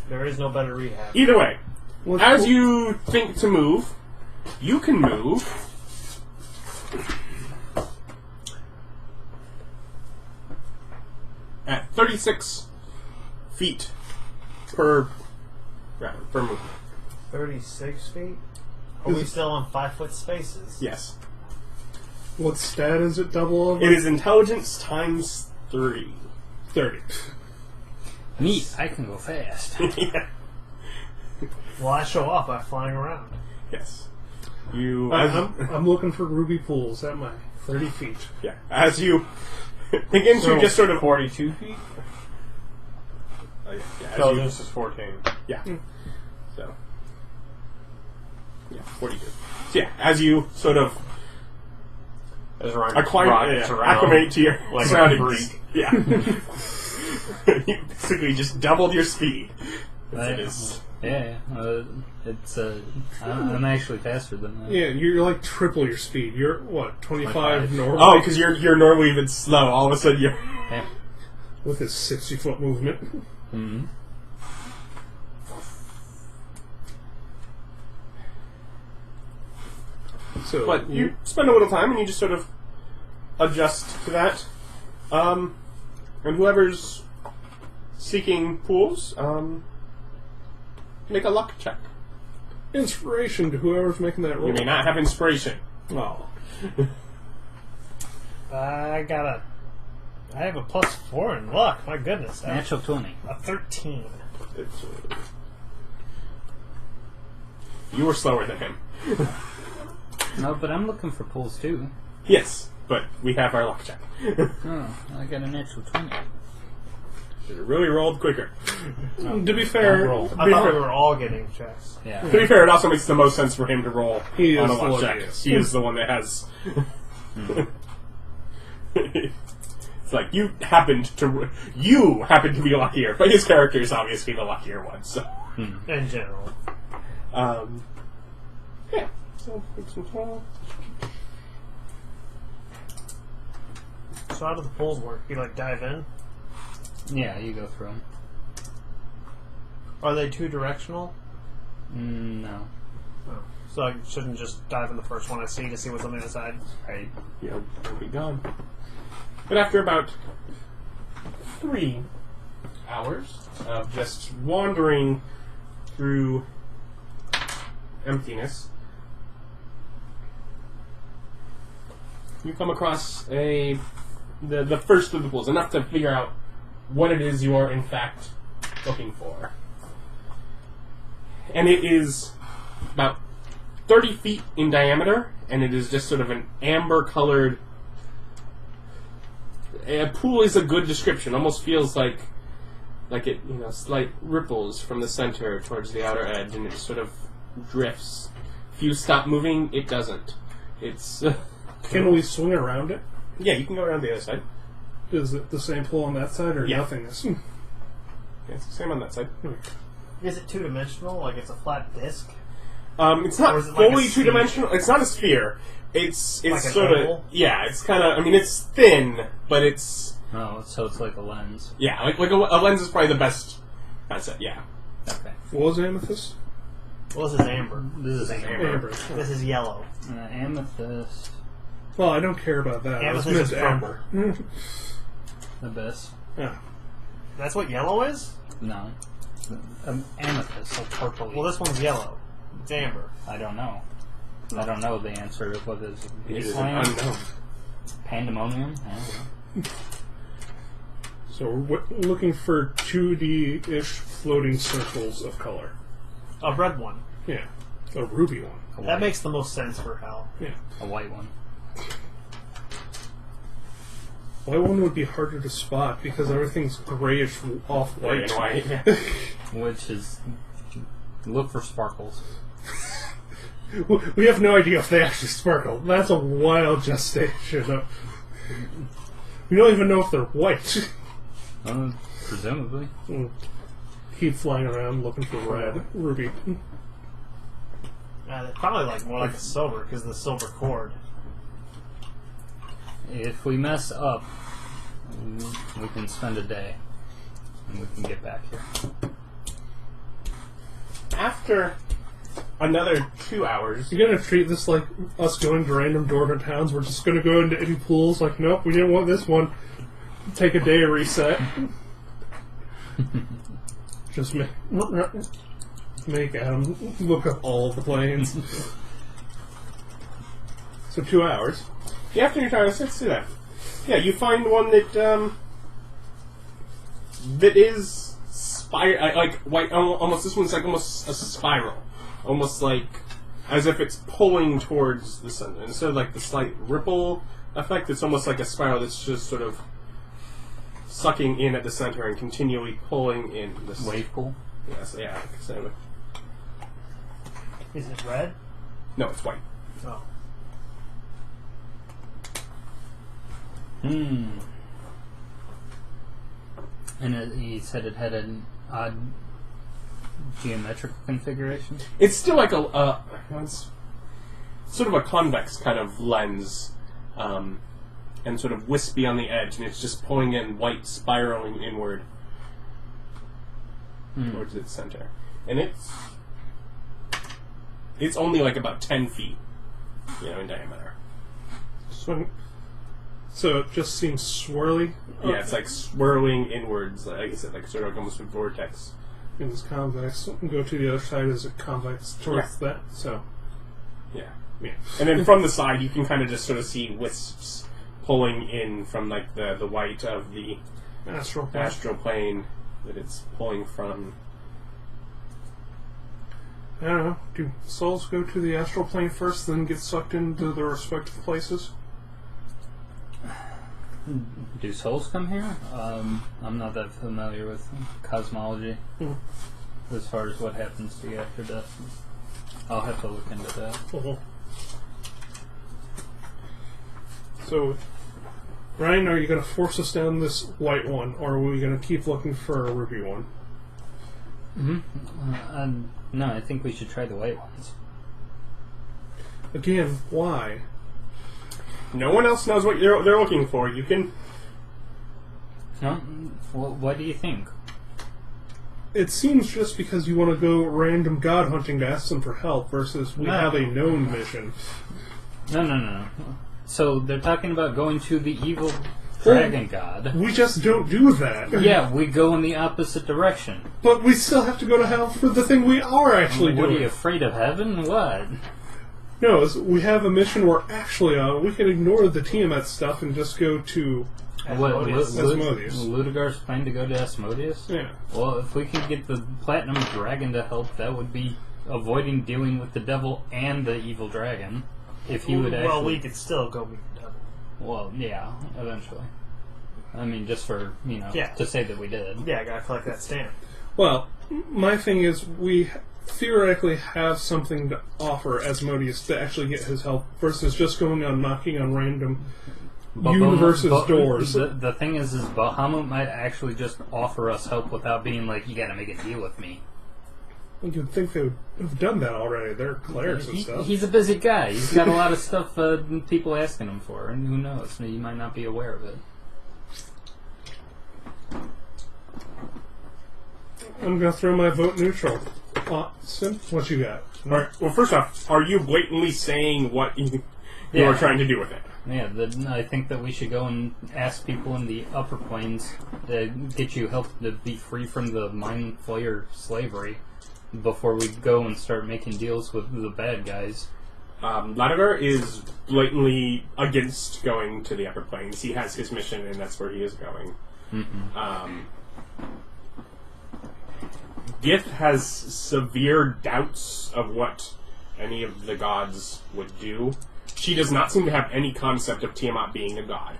There is no better rehab. Either way, What's as cool- you think to move, you can move at 36 feet per movement. 36 feet? Are we still on 5-foot spaces? Yes. What stat is it double over? It is intelligence times 3. 30. Neat, I can go fast. Yeah. Well, I show off by flying around. Yes. You. I'm looking for ruby pools at my 30 feet. Yeah. As you begin to just sort of. 42 feet? Yeah, as you- Intelligence is 14. Yeah. So. Yeah, 42. So yeah, as you sort of As Ryan acclimate to your like a surroundings. freak. Yeah. You basically just doubled your speed. It is. Yeah, it's I'm actually faster than that. Yeah, you're like triple your speed. You're, what, 25 25. normal? Oh, because you're normally even slow. All of a sudden you're. Yeah. With his 60-foot movement. Mm-hmm. So, But you spend a little time and you just sort of adjust to that. And whoever's seeking pools, make a luck check. inspiration to whoever's making that roll. You may not have inspiration. Oh. I have a +4 in luck. My goodness. Natural 20. A 13. You were slower than him. No, but I'm looking for pools too. Yes, but we have our luck check. Oh, I got a natural 20. It really rolled quicker. To be fair, roll. I thought we were all getting checks. Yeah. To be fair, it also makes the most sense for him to roll He on is a the luck check. luckiest. He is the one that has. It's like you happened to be luckier, but his character is obviously the luckier one. So, In general. yeah. So, make some 12. So how do the pools work? You dive in? Yeah, you go through them. Are they 2-directional? No. Oh. So I shouldn't just dive in the first one I see to see what's on the other side? Right. You'll be gone. But after about 3 hours of just wandering through emptiness, you come across the first of the pools, enough to figure out what it is you are in fact looking for. And it is about 30 feet in diameter, and it is just sort of an amber-colored... A pool is a good description. Almost feels like it, slight ripples from the center towards the outer edge, and it sort of drifts. If you stop moving, it doesn't. It's... can we swing around it? yeah, you can go around the other side. Is it the same pool on that side or Yeah. nothingness? Yeah, it's the same on that side. Is it 2-dimensional? Like it's a flat disc? It's not Or is it like a fully sphere? two-dimensional. It's not a sphere. It's Like an sort of... oval? Yeah, it's kind of... I mean, it's thin, but it's... Oh, so it's like a lens. Yeah, like a lens is probably the best concept, yeah. Okay. What was amethyst? Well, this is amber. This is amber. Amber. This is yellow. Amethyst. Well, I don't care about that. I was Amethyst meant is amber. abyss. Yeah. That's what yellow is? No. Amethyst, so purple. Well, this one's yellow. It's amber. I don't know. I don't know the answer to what is It is an Wasteland? unknown. Pandemonium? So we're looking for 2D-ish floating circles of color. A red one. Yeah. A ruby one. That makes the most sense for hell. Yeah. A white one. White one would be harder to spot because everything's grayish off-white. Gray and white. Which is... Look for sparkles. We have no idea if they actually sparkle. That's a wild gestation. We don't even know if they're white. Presumably. Keep flying around looking for red. Ruby. They're probably like more like a silver because of the silver cord. If we mess up, we can spend a day. And we can get back here. After another 2 hours, You're gonna treat this like us going to random dwarven towns. We're just gonna go into any pools. Like, nope, we didn't want this one. Take a day to reset. Just make Adam look up all the planes. So 2 hours. yeah, after your time, let's do that. Yeah, you find one that that is like white. Almost this one's like almost a spiral, almost like as if it's pulling towards the sun. Instead of like the slight ripple effect, it's almost like a spiral that's just sort of sucking in at the center and continually pulling in this Wave pool? Yes, yeah. So, Is it red? no, it's white. Oh. And he said it had an odd geometrical configuration? It's still like it's sort of a convex kind of lens, and sort of wispy on the edge, and it's just pulling in white, spiraling inward towards its center. And it's only like about 10 feet, in diameter. So it just seems swirly. Yeah, it's like swirling inwards, like I said, like sort of like almost a vortex. And it's convex. Go to the other side as it convex towards that. So, Yeah. yeah. And then from the side, you can kind of just sort of see wisps pulling in from like the white of the Astral. astral plane that it's pulling from. I don't know. Do souls go to the astral plane first, then get sucked into their respective places? Do souls come here? I'm not that familiar with cosmology as far as what happens to you after death. I'll have to look into that. So, Ryan, are you going to force us down this white one, or are we going to keep looking for a ruby one? No, I think we should try the white ones. Again, why? No one else knows what they're looking for. You can. No? Well, what do you think? It seems just because you want to go random god hunting to ask them for help versus we have a known mission. No. So they're talking about going to the evil dragon god. We just don't do that. Yeah, we go in the opposite direction. But we still have to go to hell for the thing we are actually What, doing. are you afraid of heaven? What? No, we have a mission we're actually on. We can ignore the Tiamat stuff and just go to Asmodeus. Asmodeus. Ludigar's plan to go to Asmodeus? Yeah. Well, if we could get the Platinum Dragon to help, that would be avoiding dealing with the devil and the evil dragon. If he would actually... Well, we could still go meet the devil. Well, yeah, eventually. I mean, just for, Yeah. to say that we did. Yeah, I gotta collect that stamp. Well, my thing is we theoretically have something to offer Asmodeus to actually get his help versus just going on knocking on random universes' doors. The thing is Bahamut might actually just offer us help without being like, you gotta make a deal with me. You'd think they would have done that already. They're clerics and stuff. He's a busy guy. He's got a lot of stuff people asking him for, and who knows? He might not be aware of it. I'm going to throw my vote neutral. Sim, what you got? All right. Well, first off, are you blatantly saying what you are trying to do with it. Yeah, I think that we should go and ask people in the upper planes to get you help to be free from the mind flayer slavery before we go and start making deals with the bad guys. Laduguer is blatantly against going to the upper planes. He has his mission, and that's where he is going. Gith has severe doubts of what any of the gods would do. She does not seem to have any concept of Tiamat being a god.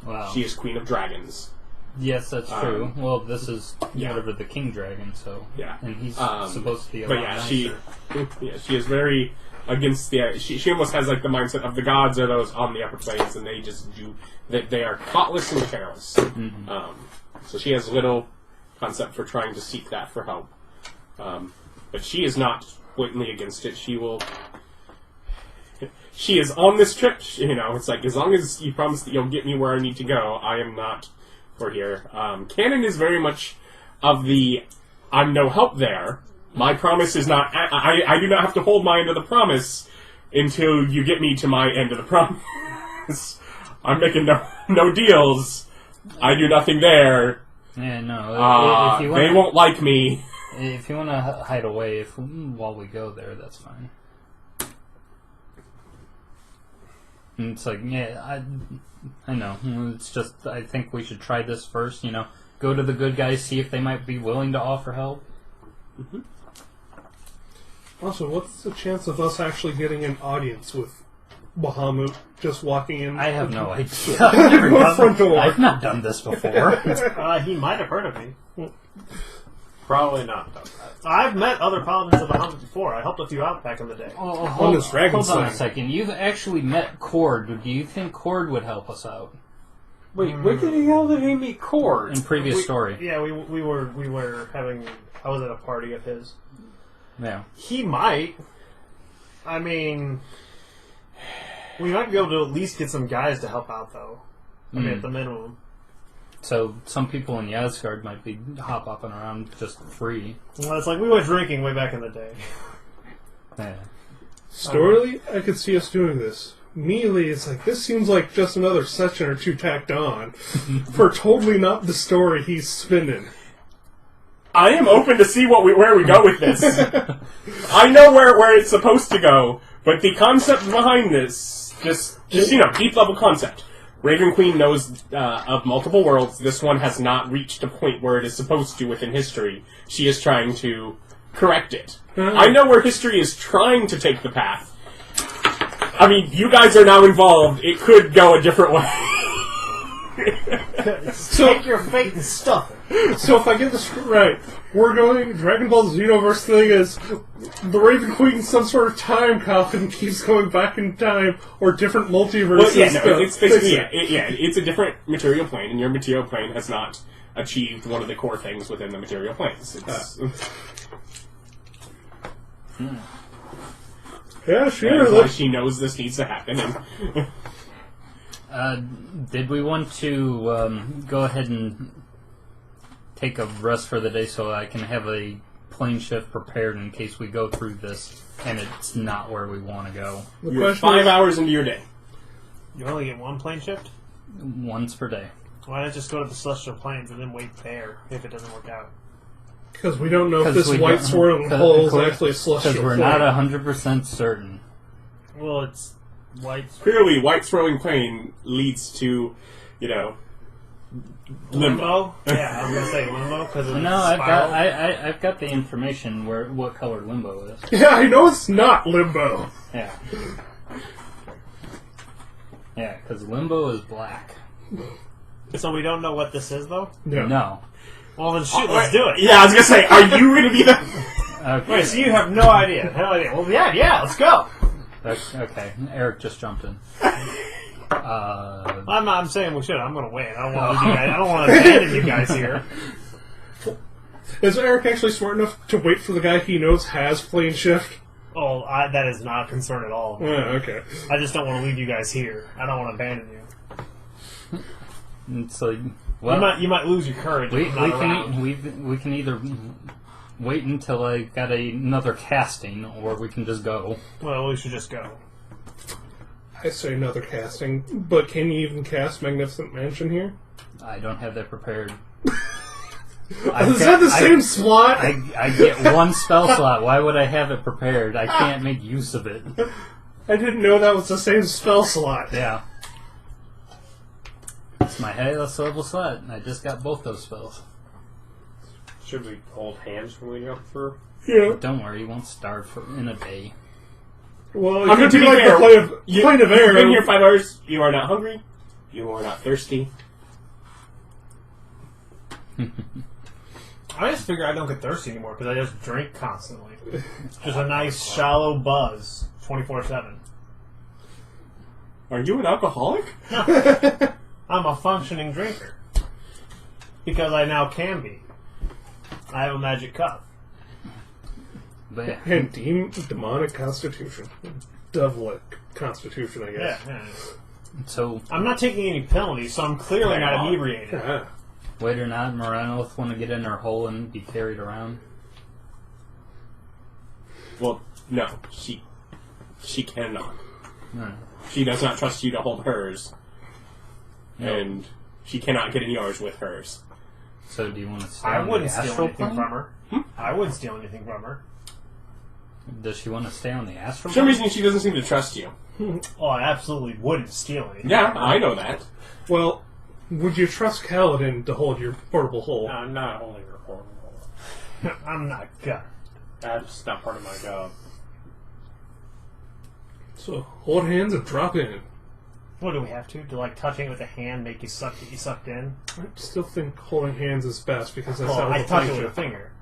Wow. She is queen of dragons. Yes, that's true. Well, this is whatever the king dragon, so and he's supposed to be a lot nicer. She is very against the. She almost has like the mindset of the gods are those on the upper planes, and they just do that. They are thoughtless and careless. So she has little concept for trying to seek that for help. But she is not blatantly against it. She will. She is on this trip, it's like, as long as you promise that you'll get me where I need to go, I am not for here. Cannon is very much of the, I'm no help there. My promise is not, I do not have to hold my end of the promise until you get me to my end of the promise. I'm making no deals. I do nothing there. Yeah, no. If you they won't like me. If you want to hide away while we go there, that's fine. And it's like, I know. It's just, I think we should try this first, Go to the good guys, see if they might be willing to offer help. Also, what's the chance of us actually getting an audience with Bahamut just walking in? I have no idea. I've not done this before. He might have heard of me. Probably not done that. I've met other paladins of Bahamut before. I helped a few out back in the day. On this dragon hold on a slaying. second. You've actually met Cord. Do you think Cord would help us out? Wait, where the hell did he meet Cord? In previous story. Yeah, we were having. I was at a party of his. Yeah. He might. I mean, we might be able to at least get some guys to help out, though. I mean, at the minimum. So some people in Yasgard might be hop-hopping around just free. Well, it's like we went drinking way back in the day. Yeah. Story, I could see us doing this. Immediately, it's like, this seems like just another section or two tacked on for totally not the story he's spinning. I am open to see where we go with this. I know where it's supposed to go, but the concept behind this, just deep level concept. Raven Queen knows of multiple worlds. This one has not reached a point where it is supposed to within history. She is trying to correct it. I know where history is trying to take the path. I mean, you guys are now involved. It could go a different way. So, take your fate and stuff it. So if I get this right, we're going, Dragon Ball Xenoverse thing is, the Raven Queen some sort of time coffin keeps going back in time, or different multiverses. It's basically, it's a different material plane, and your material plane has not achieved one of the core things within the material planes. Yeah, sure. That's why she knows this needs to happen. Did we want to go ahead and take a rest for the day so I can have a plane shift prepared in case we go through this and it's not where we want to go? You're 5 hours into your day. You only get one plane shift? Once per day. Why not just go to the Celestial Plains and then wait there if it doesn't work out? Because we don't know if this white swirling hole is actually a celestial Because we're not 100% certain. Well, it's white. Clearly, white swirling plane leads to, limbo. Yeah, I was gonna say limbo because No, I've got the information what color limbo is. Yeah, I know it's not limbo. Yeah. Yeah, because limbo is black. So we don't know what this is, though? No. Well, then shoot, let's do it. Yeah, I was gonna say, are you gonna be the... Okay. Wait, so you have no idea? No idea. Well, yeah, let's go. Okay, Erich just jumped in. I'm saying we should. I'm going to win. I don't want to. I don't want to abandon you guys here. Is Erich actually smart enough to wait for the guy he knows has plane shift? Oh, that is not a concern at all. Okay. I just don't want to leave you guys here. I don't want to abandon you. It's like, well, you might lose your courage. We can either wait until I got another casting, or we can just go. Well, we should just go. I say another casting, but can you even cast Magnificent Mansion here? I don't have that prepared. Is that the same slot? I get one spell slot. Why would I have it prepared? I can't make use of it. I didn't know that was the same spell slot. Yeah. It's my highest level slot. I just got both those spells. Should we hold hands when we jump through? Yeah. Don't worry, you won't starve in a day. Well, I'm it could to be be like fair, the plane of air. You've been here 5 hours. You are not hungry. You are not thirsty. I just figure I don't get thirsty anymore because I just drink constantly. Just a nice shallow buzz, 24/7. Are you an alcoholic? I'm a functioning drinker because I now can be. I have a magic cup. But yeah. And demonic constitution. Devilic constitution, I guess. Yeah. So, I'm not taking any penalties, so I'm clearly not inebriated. Yeah. wait or not, Moranoth want to get in her hole and be carried around? Well, no. She cannot. No. She does not trust you to hold hers. No. And she cannot get in yours with hers. So do you want to stay I on wouldn't the steal astral anything plane? from her. I wouldn't steal anything from her. Does she want to stay on the astral For some plane? reason, she doesn't seem to trust you. Oh, I absolutely wouldn't steal anything. Yeah, I know that. Well, would you trust Kalidan to hold your portable hole? I'm not holding her portable. I'm not gonna. That's not part of my job. So, hold hands and drop in. What do we have to? Do like touching it with a hand make you get you sucked in? I still think holding hands is best because that's Well, how I we'll touch it fight with you. a finger.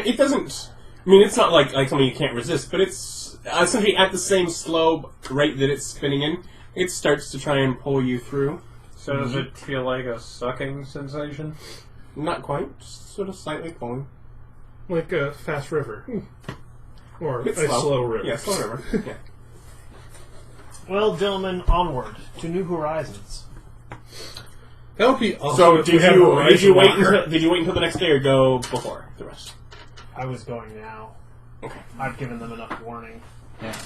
It doesn't... I mean, it's not like something you can't resist, but it's essentially at the same slow rate that it's spinning in. It starts to try and pull you through. So does it feel like a sucking sensation? Not quite, just sort of slightly pulling. Like a fast river. Or It's a slow river. Yeah, slow river. Yeah. Well, gentlemen, onward to new horizons. That would be awesome. So if did we had a you horizon wait locker. until the next day or go before the rest? I was going now. Okay. I've given them enough warning. Yeah.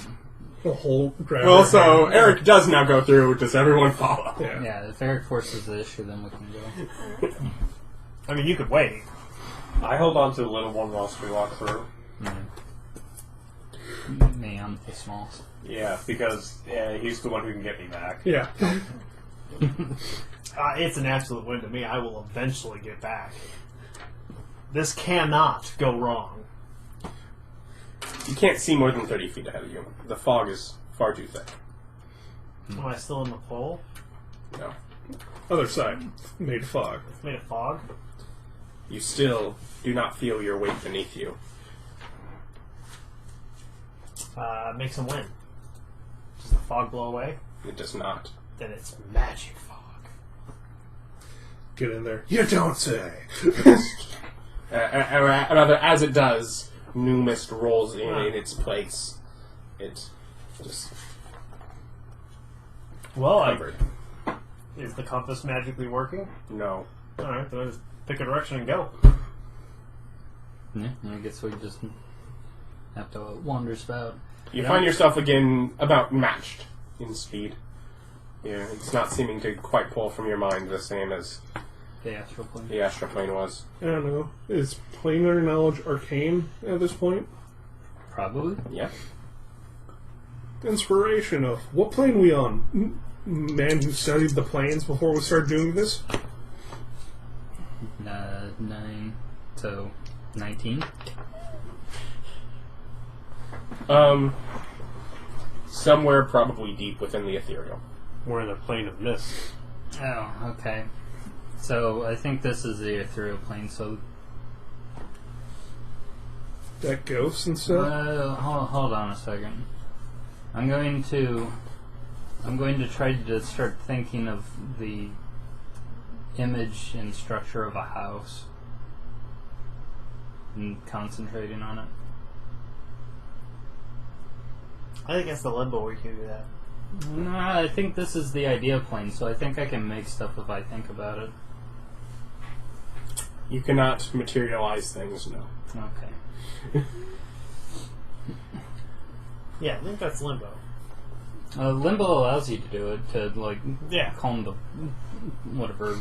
The whole grab Well, her so hand. Eric does now go through. Does everyone follow? Yeah. Yeah, if Erich forces the issue, then we can go. I mean, you could wait. I hold on to the little one whilst we walk through. Me, I'm the smallest. Yeah, because he's the one who can get me back. Yeah. It's an absolute win to me. I will eventually get back. This cannot go wrong. You can't see more than 30 feet ahead of you. The fog is far too thick. Am I still in the pole? No. Other side. Made fog. It's made of fog. You still do not feel your weight beneath you. Make some wind. Does the fog blow away? It does not. Then it's magic fog. Get in there. You don't say. Rather, as it does, new mist rolls in its place. It just Well, covered. is the compass magically working? No. Alright, then just pick a direction and go. Yeah, I guess we just have to wander about. You find yourself again about matched in speed. Yeah, it's not seeming to quite pull from your mind the same as The astral plane. the astral plane was. I don't know. Is planar knowledge arcane at this point? Probably. Yeah. Inspiration of what plane we on? Man who studied the planes before we started doing this? 9. So, 19. Somewhere probably deep within the ethereal. We're in a plane of mist. Oh, okay. So, I think this is the ethereal plane, so... That ghosts and stuff? hold on a second. I'm going to try to start thinking of the image and structure of a house and concentrating on it. I think that's the limbo where you can do that. Nah, I think this is the idea plane, so I think I can make stuff if I think about it. You cannot materialize things, no. Okay. Yeah, I think that's limbo. Limbo allows you to do it, to, like, Yeah. calm the... whatever...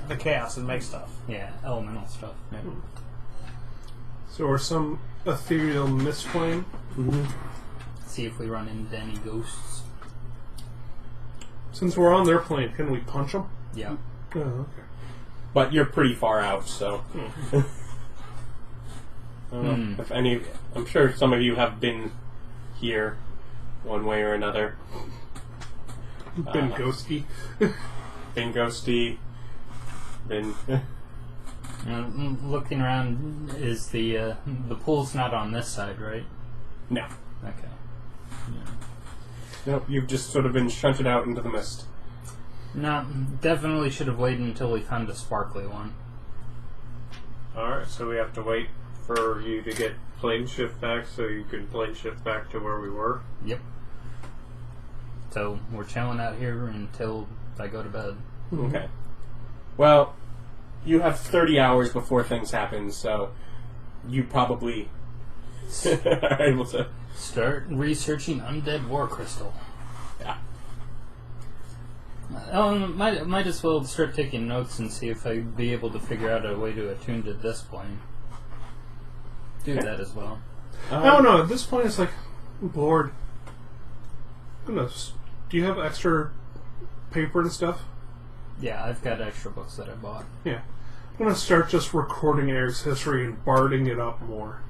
The chaos and make stuff. yeah, elemental stuff. Yeah. So, or some ethereal mist plane. See if we run into any ghosts. Since we're on their plane, can we punch them? Yeah. Oh, okay. But you're pretty far out, so... I don't know if any... I'm sure some of you have been here one way or another. Been ghosty. Been ghosty. Been... Looking around, is the pool's not on this side, right? No. Okay. Nope, you've just sort of been shunted out into the mist. No, definitely should have waited until we found a sparkly one. Alright, so we have to wait for you to get plane shift back so you can plane shift back to where we were? Yep. So we're chilling out here until I go to bed. Okay. Well, you have 30 hours before things happen, so you probably are able to... Start researching undead war crystal. Yeah. Might as well start taking notes and see if I'd be able to figure out a way to attune to this plane. Do that as well. I don't know. At this point, it's like, I'm bored. Goodness. Do you have extra paper and stuff? Yeah, I've got extra books that I bought. Yeah. I'm going to start just recording Erich's history and barding it up more.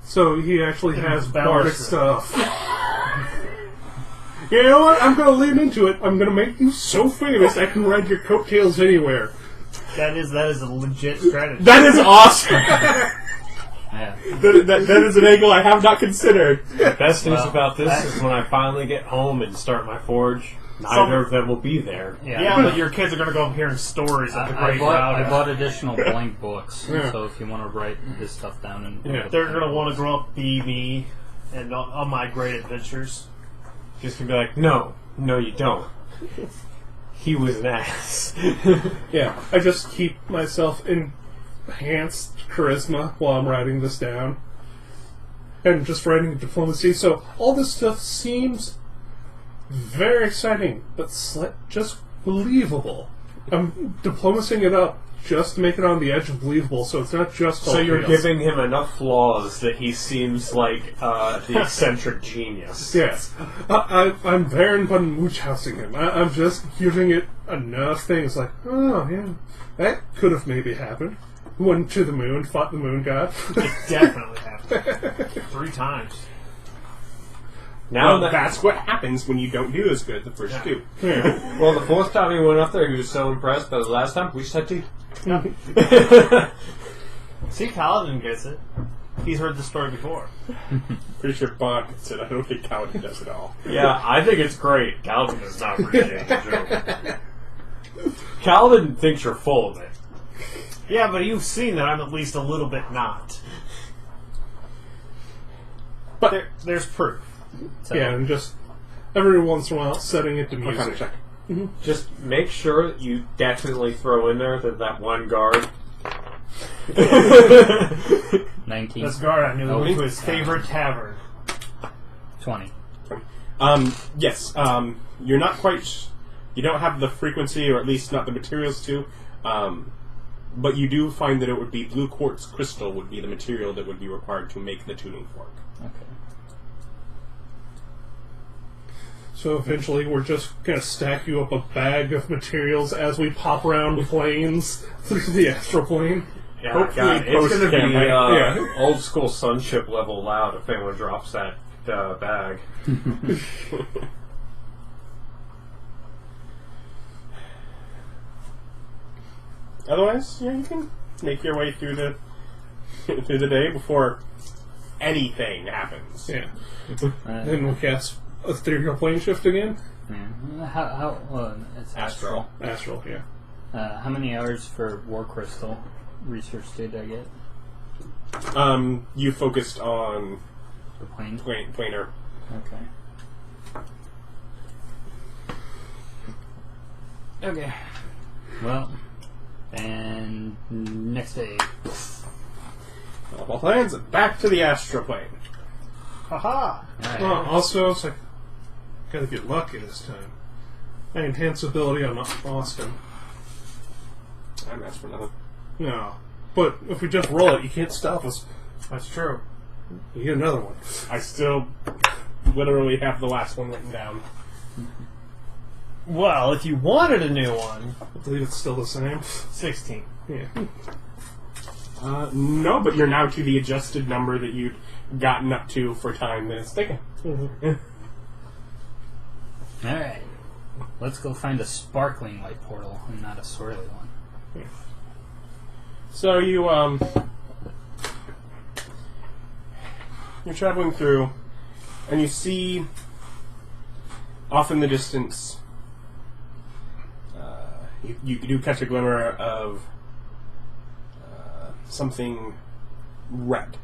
So he actually has bardic stuff. You know what? I'm going to lean into it. I'm going to make you so famous I can ride your coattails anywhere. That is a legit strategy. That is awesome! Yeah. that is an angle I have not considered. The best news Well, about this is when I finally get home and start my forge, neither of them will be there. Yeah, but your kids are going to go hearing stories of the I great Rauda. bought additional blank books, Yeah. so if you want to write his stuff down and They're going to want to grow up, be me, and on my great adventures. Just gonna be like, no, you don't. He was an ass. Yeah, I just keep myself enhanced charisma while I'm writing this down. And just writing diplomacy. So all this stuff seems very exciting, but just believable. I'm diplomacying it up just to make it on the edge of believable, so it's not just So you're chaos. giving him enough flaws that he seems like the eccentric genius. Yes. I'm Baron von Munchhausing him. I'm just giving it enough things like, oh, yeah, that could have maybe happened. Went to the moon, fought the moon god. It definitely happened. 3 times. Now Well, that's what happens when you don't do as good the first two. well, the 4th time he went up there, he was so impressed. But the last time, we just had to. See, Kalidan gets it. He's heard the story before. Pretty sure Bond gets it. I don't think Kalidan does it all. Yeah, I think it's great. Kaladin does not appreciate the joke. Kaladin thinks you're full of it. Yeah, but you've seen that I'm at least a little bit not. But There's proof. So, Yeah, and just every once in a while setting it to what kind of music. check? Just make sure that you definitely throw in there that one guard. 19. This guard I knew Oh, went to his favorite tavern. 20. Yes. You're not quite. You don't have the frequency, or at least not the materials to. But you do find that it would be blue quartz crystal would be the material that would be required to make the tuning fork. Okay. So eventually we're just going to stack you up a bag of materials as we pop around planes through the astral plane. Yeah, Hopefully God, it's going to be post-campaign. Yeah. old school sunship level loud if anyone drops that bag. Otherwise, yeah, you can make your way through the through the day before anything happens. Yeah. Uh, Then we'll cast ethereal plane shift again. yeah. How it's Astral. Astral, yeah. How many hours for War Crystal research did I get? You focused on The plane? planar. Okay. Okay. Well, and next day. All plans and back to the astral plane. Haha! Alright. Also, it's like, Gotta get lucky this time. I enhance ability on Austin. I'm asked for nothing. No. But if we just roll it, you can't stop us. That's true. You get another one. I still literally have the last one written down. Well, if you wanted a new one, I believe it's still the same. 16. Yeah. No, but you're now to the adjusted number that you'd gotten up to for time that it's taken. Alright. Let's go find a sparkling light portal and not a swirly one. So you're traveling through, and you see off in the distance, you do catch a glimmer of something red.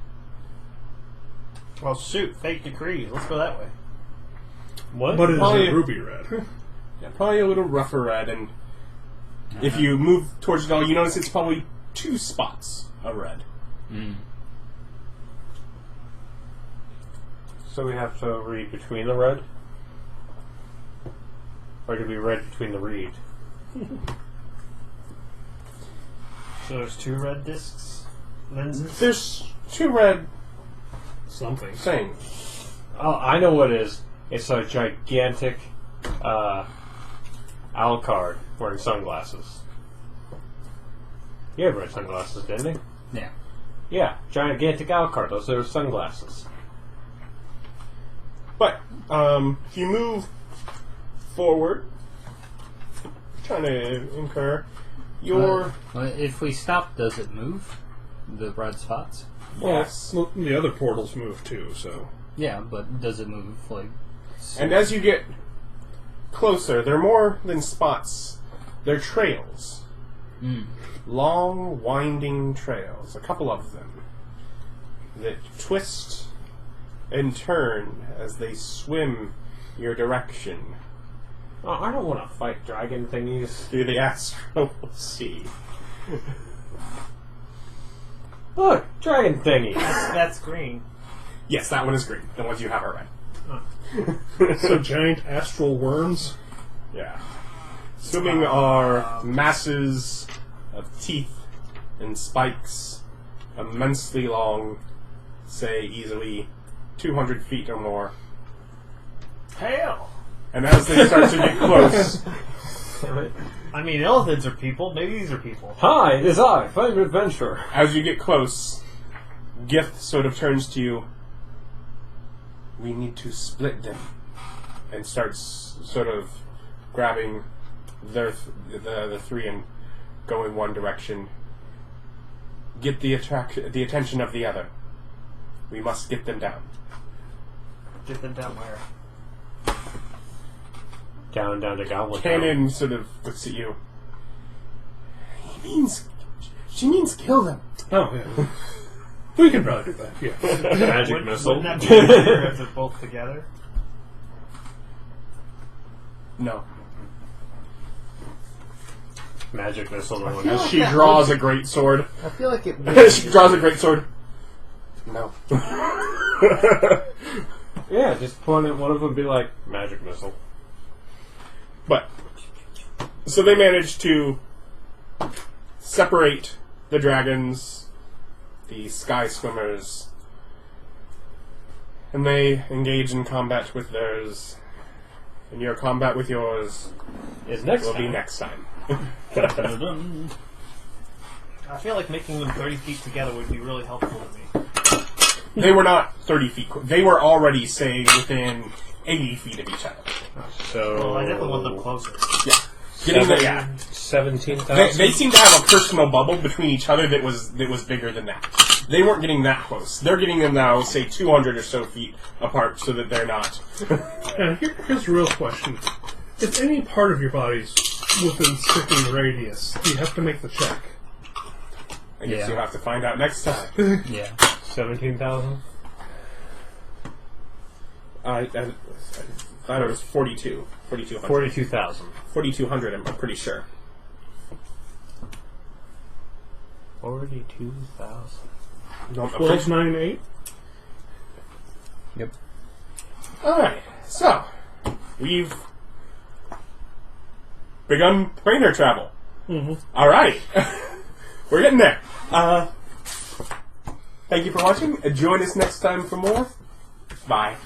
Well, shoot, fake decrees. Let's go that way. What? But it is Probably- a ruby red. Yeah, probably a little rougher red, and if you move towards it all, you notice it's probably 2 spots of red. Mm. So we have to read between the red? Or do we read between the read? So there's 2 red discs? Lenses? There's 2 red Something. things. Oh, I know what it is. It's a gigantic Alucard wearing sunglasses. He had red sunglasses, didn't he? Yeah. Yeah, gigantic Alucard. Those are sunglasses. But if you move forward, trying to incur your Well, if we stop, does it move? The red spots? yes. Well, the other portals move too, so. Yeah, but does it move, like... And as you get closer, they're more than spots. They're trails. Mm. Long, winding trails. A couple of them. That twist and turn as they swim your direction Oh, I don't want to fight dragon thingies. through the Astral Sea. Look, dragon thingy. That's green. Yes, that one is green. The ones you have are red. So giant astral worms? Yeah. Swimming are masses of teeth and spikes, immensely long, say easily 200 feet or more. Hell! And as they start to get close, I mean, elephants are people. Maybe these are people. Hi, it is I, Flame Adventurer. as you get close, Gith sort of turns to you. We need to split them. And starts sort of grabbing the 3 and going one direction. Get the attention of the other. We must get them down. Get them down where? Down to Goblin Cannon sort of looks at you. She means kill them. Oh, yeah. We can probably do that, yeah. Magic missile. Wouldn't that be easier if they're both together? No. Magic missile. No one As has. she draws a great sword. I feel like it She draws a great sword. No. Yeah, just point at one of them and be like, magic missile. But so they managed to separate the dragons, the sky swimmers, and they engage in combat with theirs. And your combat with yours Is next will time. be next time. Dun-dun-dun. I feel like making them 30 feet together would be really helpful to me. They were not 30 feet. They were already, say, within 80 feet of each other. So Well, I definitely want them closer. Yeah. Getting the, yeah. 17,000. They seem to have a personal bubble between each other that was bigger than that. They weren't getting that close. They're getting them now, say, 200 or so feet apart, so that they're not. And here's the real question. If any part of your body's within sticking radius, do you have to make the check? I guess Yeah. you'll have to find out next time. Yeah. 17,000? I thought it was 42. 4,200. 42,000. 4,200, I'm pretty sure. 42,000. No, I'm pretty 1298? Yep. Alright, so, we've begun planar travel. Mm-hmm. All right. We're getting there. Thank you for watching. Join us next time for more. Bye.